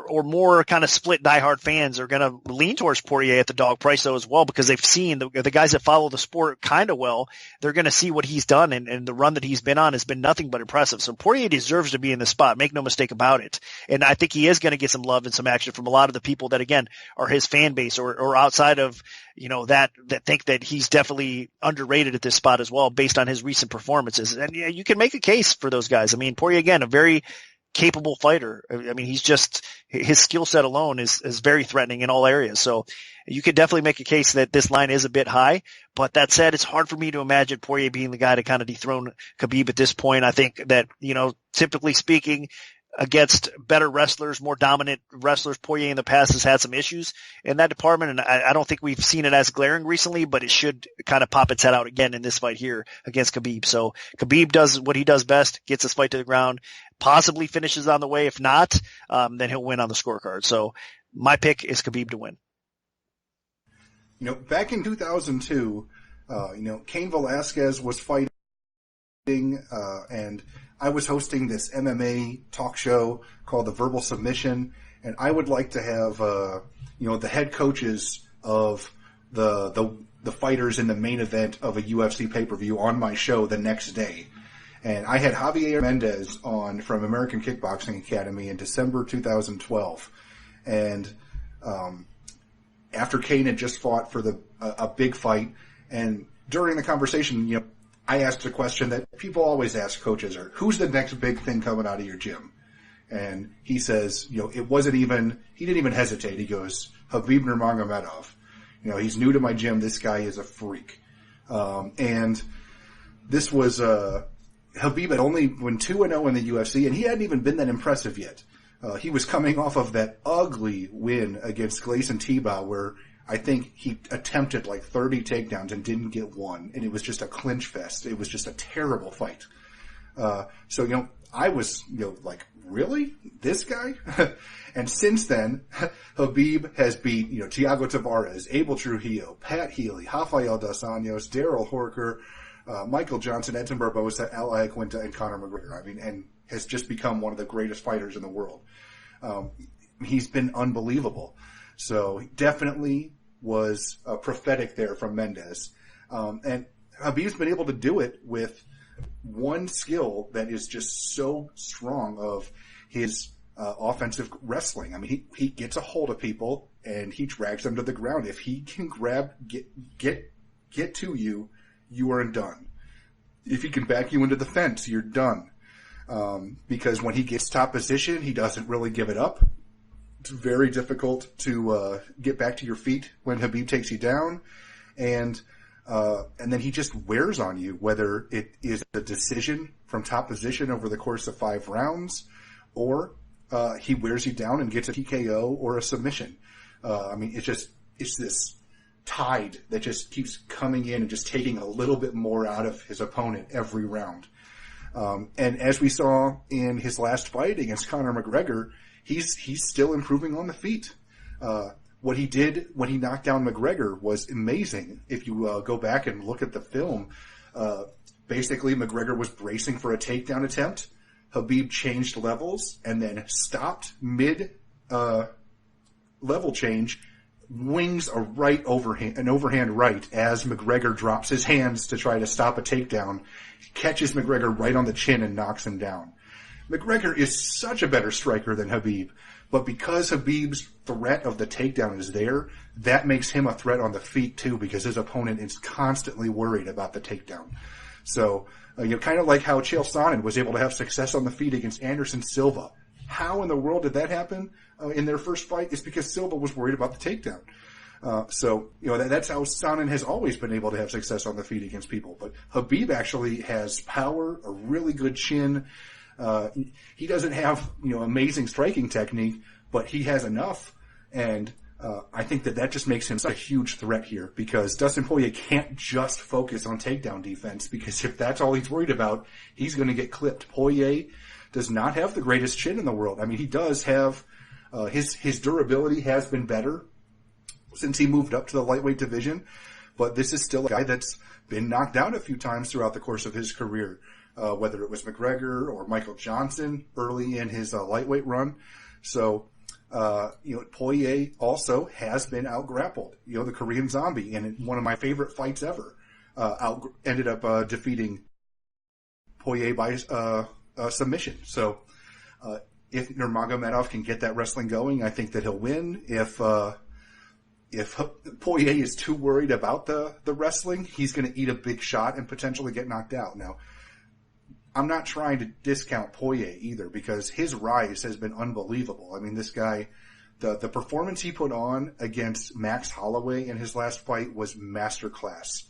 or more kind of split diehard fans are going to lean towards Poirier at the dog price, though, as well, because they've seen the guys that follow the sport kind of well. They're going to see what he's done, and the run that he's been on has been nothing but impressive. So Poirier deserves to be in this spot. Make no mistake about it. And I think he is going to get some love and some action from a lot of the people that, again, are his fan base or outside of, that think that he's definitely underrated at this spot as well, based on his recent performances. And yeah, you can make a case for those guys. I mean, Poirier, again, a very capable fighter. I mean, his skill set alone is very threatening in all areas. So you could definitely make a case that this line is a bit high. But that said, it's hard for me to imagine Poirier being the guy to kind of dethrone Khabib at this point. I think that, typically speaking, against better wrestlers, more dominant wrestlers, Poirier in the past has had some issues in that department, and I don't think we've seen it as glaring recently, but it should kind of pop its head out again in this fight here against Khabib. So Khabib does what he does best, gets this fight to the ground, possibly finishes on the way. If not, then he'll win on the scorecard. So my pick is Khabib to win. Back in 2002, Cain Velasquez was fighting, and I was hosting this MMA talk show called The Verbal Submission, and I would like to have, the head coaches of the fighters in the main event of a UFC pay-per-view on my show the next day. And I had Javier Mendez on from American Kickboxing Academy in December 2012. And after Cain had just fought for a big fight, and during the conversation, I asked a question that people always ask coaches, who's the next big thing coming out of your gym? And he says, he didn't even hesitate. He goes, Khabib Nurmagomedov. He's new to my gym. This guy is a freak. And this was, Khabib had only won 2-0 in the UFC, and he hadn't even been that impressive yet. He was coming off of that ugly win against Gleison Tibau, where I think he attempted like 30 takedowns and didn't get one, and it was just a clinch fest. It was just a terrible fight. So, I was, like, really? This guy? And since then, Khabib has beat, Thiago Tavares, Abel Trujillo, Pat Healy, Rafael dos Anjos, Daryl Horker, Michael Johnson, Edson Barboza, Al Iaquinta, and Conor McGregor. I mean, and has just become one of the greatest fighters in the world. He's been unbelievable. So definitely was prophetic there from Mendez. And Khabib's been able to do it with one skill that is just so strong of his offensive wrestling. I mean, he gets a hold of people and he drags them to the ground. If he can get to you, you are done. If he can back you into the fence, you're done. Because when he gets top position, he doesn't really give it up. very difficult to get back to your feet when Khabib takes you down, and then he just wears on you, whether it is a decision from top position over the course of 5 rounds, or he wears you down and gets a TKO or a submission. It's this tide that just keeps coming in and just taking a little bit more out of his opponent every round. And as we saw in his last fight against Conor McGregor, he's still improving on the feet. What he did when he knocked down McGregor was amazing. If you go back and look at the film, basically McGregor was bracing for a takedown attempt. Khabib changed levels and then stopped mid level change, wings an overhand right as McGregor drops his hands to try to stop a takedown, catches McGregor right on the chin and knocks him down. McGregor is such a better striker than Khabib, but because Khabib's threat of the takedown is there, that makes him a threat on the feet too, because his opponent is constantly worried about the takedown. So, kind of like how Chael Sonnen was able to have success on the feet against Anderson Silva. How in the world did that happen in their first fight? It's because Silva was worried about the takedown. That's how Sonnen has always been able to have success on the feet against people. But Khabib actually has power, a really good chin. He doesn't have, amazing striking technique, but he has enough. And I think that just makes him such a huge threat here, because Dustin Poirier can't just focus on takedown defense, because if that's all he's worried about, he's going to get clipped. Poirier does not have the greatest chin in the world. I mean, he does have, his durability has been better since he moved up to the lightweight division, but this is still a guy that's been knocked out a few times throughout the course of his career, whether it was McGregor or Michael Johnson early in his lightweight run. So, Poirier also has been out-grappled. The Korean Zombie, in one of my favorite fights ever, ended up defeating Poirier by submission. So, if Nurmagomedov can get that wrestling going, I think that he'll win. If Poirier is too worried about the wrestling, he's going to eat a big shot and potentially get knocked out. Now, I'm not trying to discount Poirier either, because his rise has been unbelievable. I mean, this guy, the performance he put on against Max Holloway in his last fight was masterclass.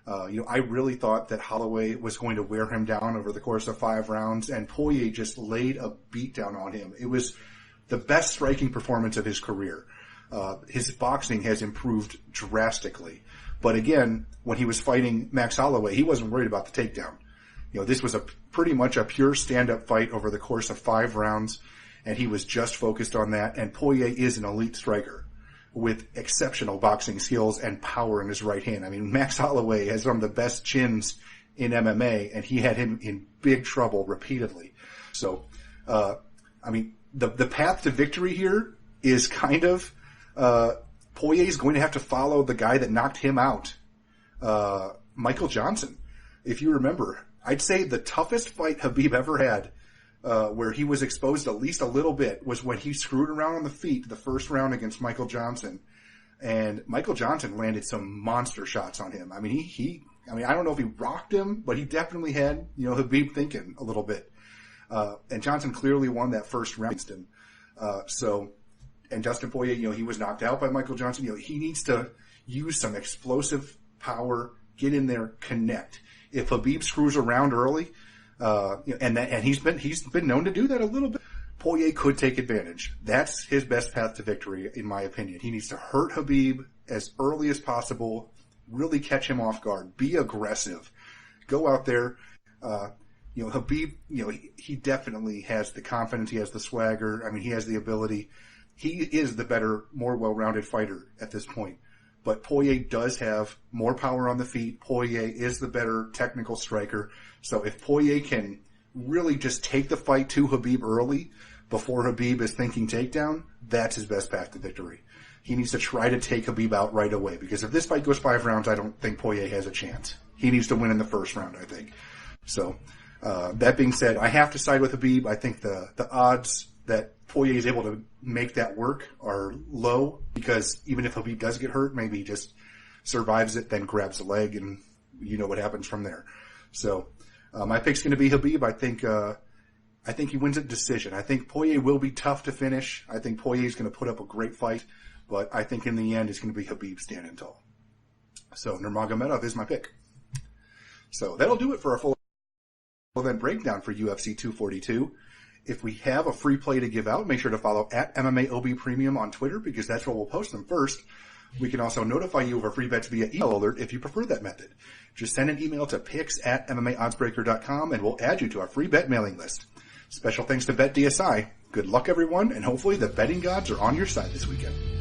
I really thought that Holloway was going to wear him down over the course of 5 rounds, and Poirier just laid a beat down on him. It was the best striking performance of his career. His boxing has improved drastically. But again, when he was fighting Max Holloway, he wasn't worried about the takedown. This was pretty much a pure stand-up fight over the course of 5 rounds, and he was just focused on that. And Poirier is an elite striker with exceptional boxing skills and power in his right hand. I mean, Max Holloway has some of the best chins in MMA, and he had him in big trouble repeatedly. So, the path to victory here is kind of, Poirier is going to have to follow the guy that knocked him out, Michael Johnson. If you remember, I'd say the toughest fight Khabib ever had, where he was exposed at least a little bit, was when he screwed around on the feet the first round against Michael Johnson. And Michael Johnson landed some monster shots on him. I mean, I don't know if he rocked him, but he definitely had, Khabib thinking a little bit. And Johnson clearly won that first round against him. And Dustin Poirier, he was knocked out by Michael Johnson. He needs to use some explosive power, get in there, connect. If Khabib screws around early, and he's been known to do that a little bit, Poirier could take advantage. That's his best path to victory, in my opinion. He needs to hurt Khabib as early as possible, really catch him off guard, be aggressive, go out there. Khabib, he definitely has the confidence, he has the swagger. I mean, he has the ability. He is the better, more well-rounded fighter at this point. But Poirier does have more power on the feet. Poirier is the better technical striker. So if Poirier can really just take the fight to Khabib early, before Khabib is thinking takedown, that's his best path to victory. He needs to try to take Khabib out right away, because if this fight goes 5 rounds, I don't think Poirier has a chance. He needs to win in the first round, I think. So, that being said, I have to side with Khabib. I think the odds that Poirier is able to make that work are low, because even if Khabib does get hurt, maybe he just survives it, then grabs a leg, and you know what happens from there. So, my pick's going to be Khabib. I think I think he wins a decision. I think Poirier will be tough to finish. I think Poirier is going to put up a great fight, but I think in the end it's going to be Khabib standing tall. So Nurmagomedov is my pick. So that'll do it for our full event breakdown for UFC 242. If we have a free play to give out, make sure to follow at MMAOB Premium on Twitter because that's where we'll post them first. We can also notify you of our free bets via email alert if you prefer that method. Just send an email to picks@MMAOddsbreaker.com and we'll add you to our free bet mailing list. Special thanks to BetDSI. Good luck, everyone, and hopefully the betting gods are on your side this weekend.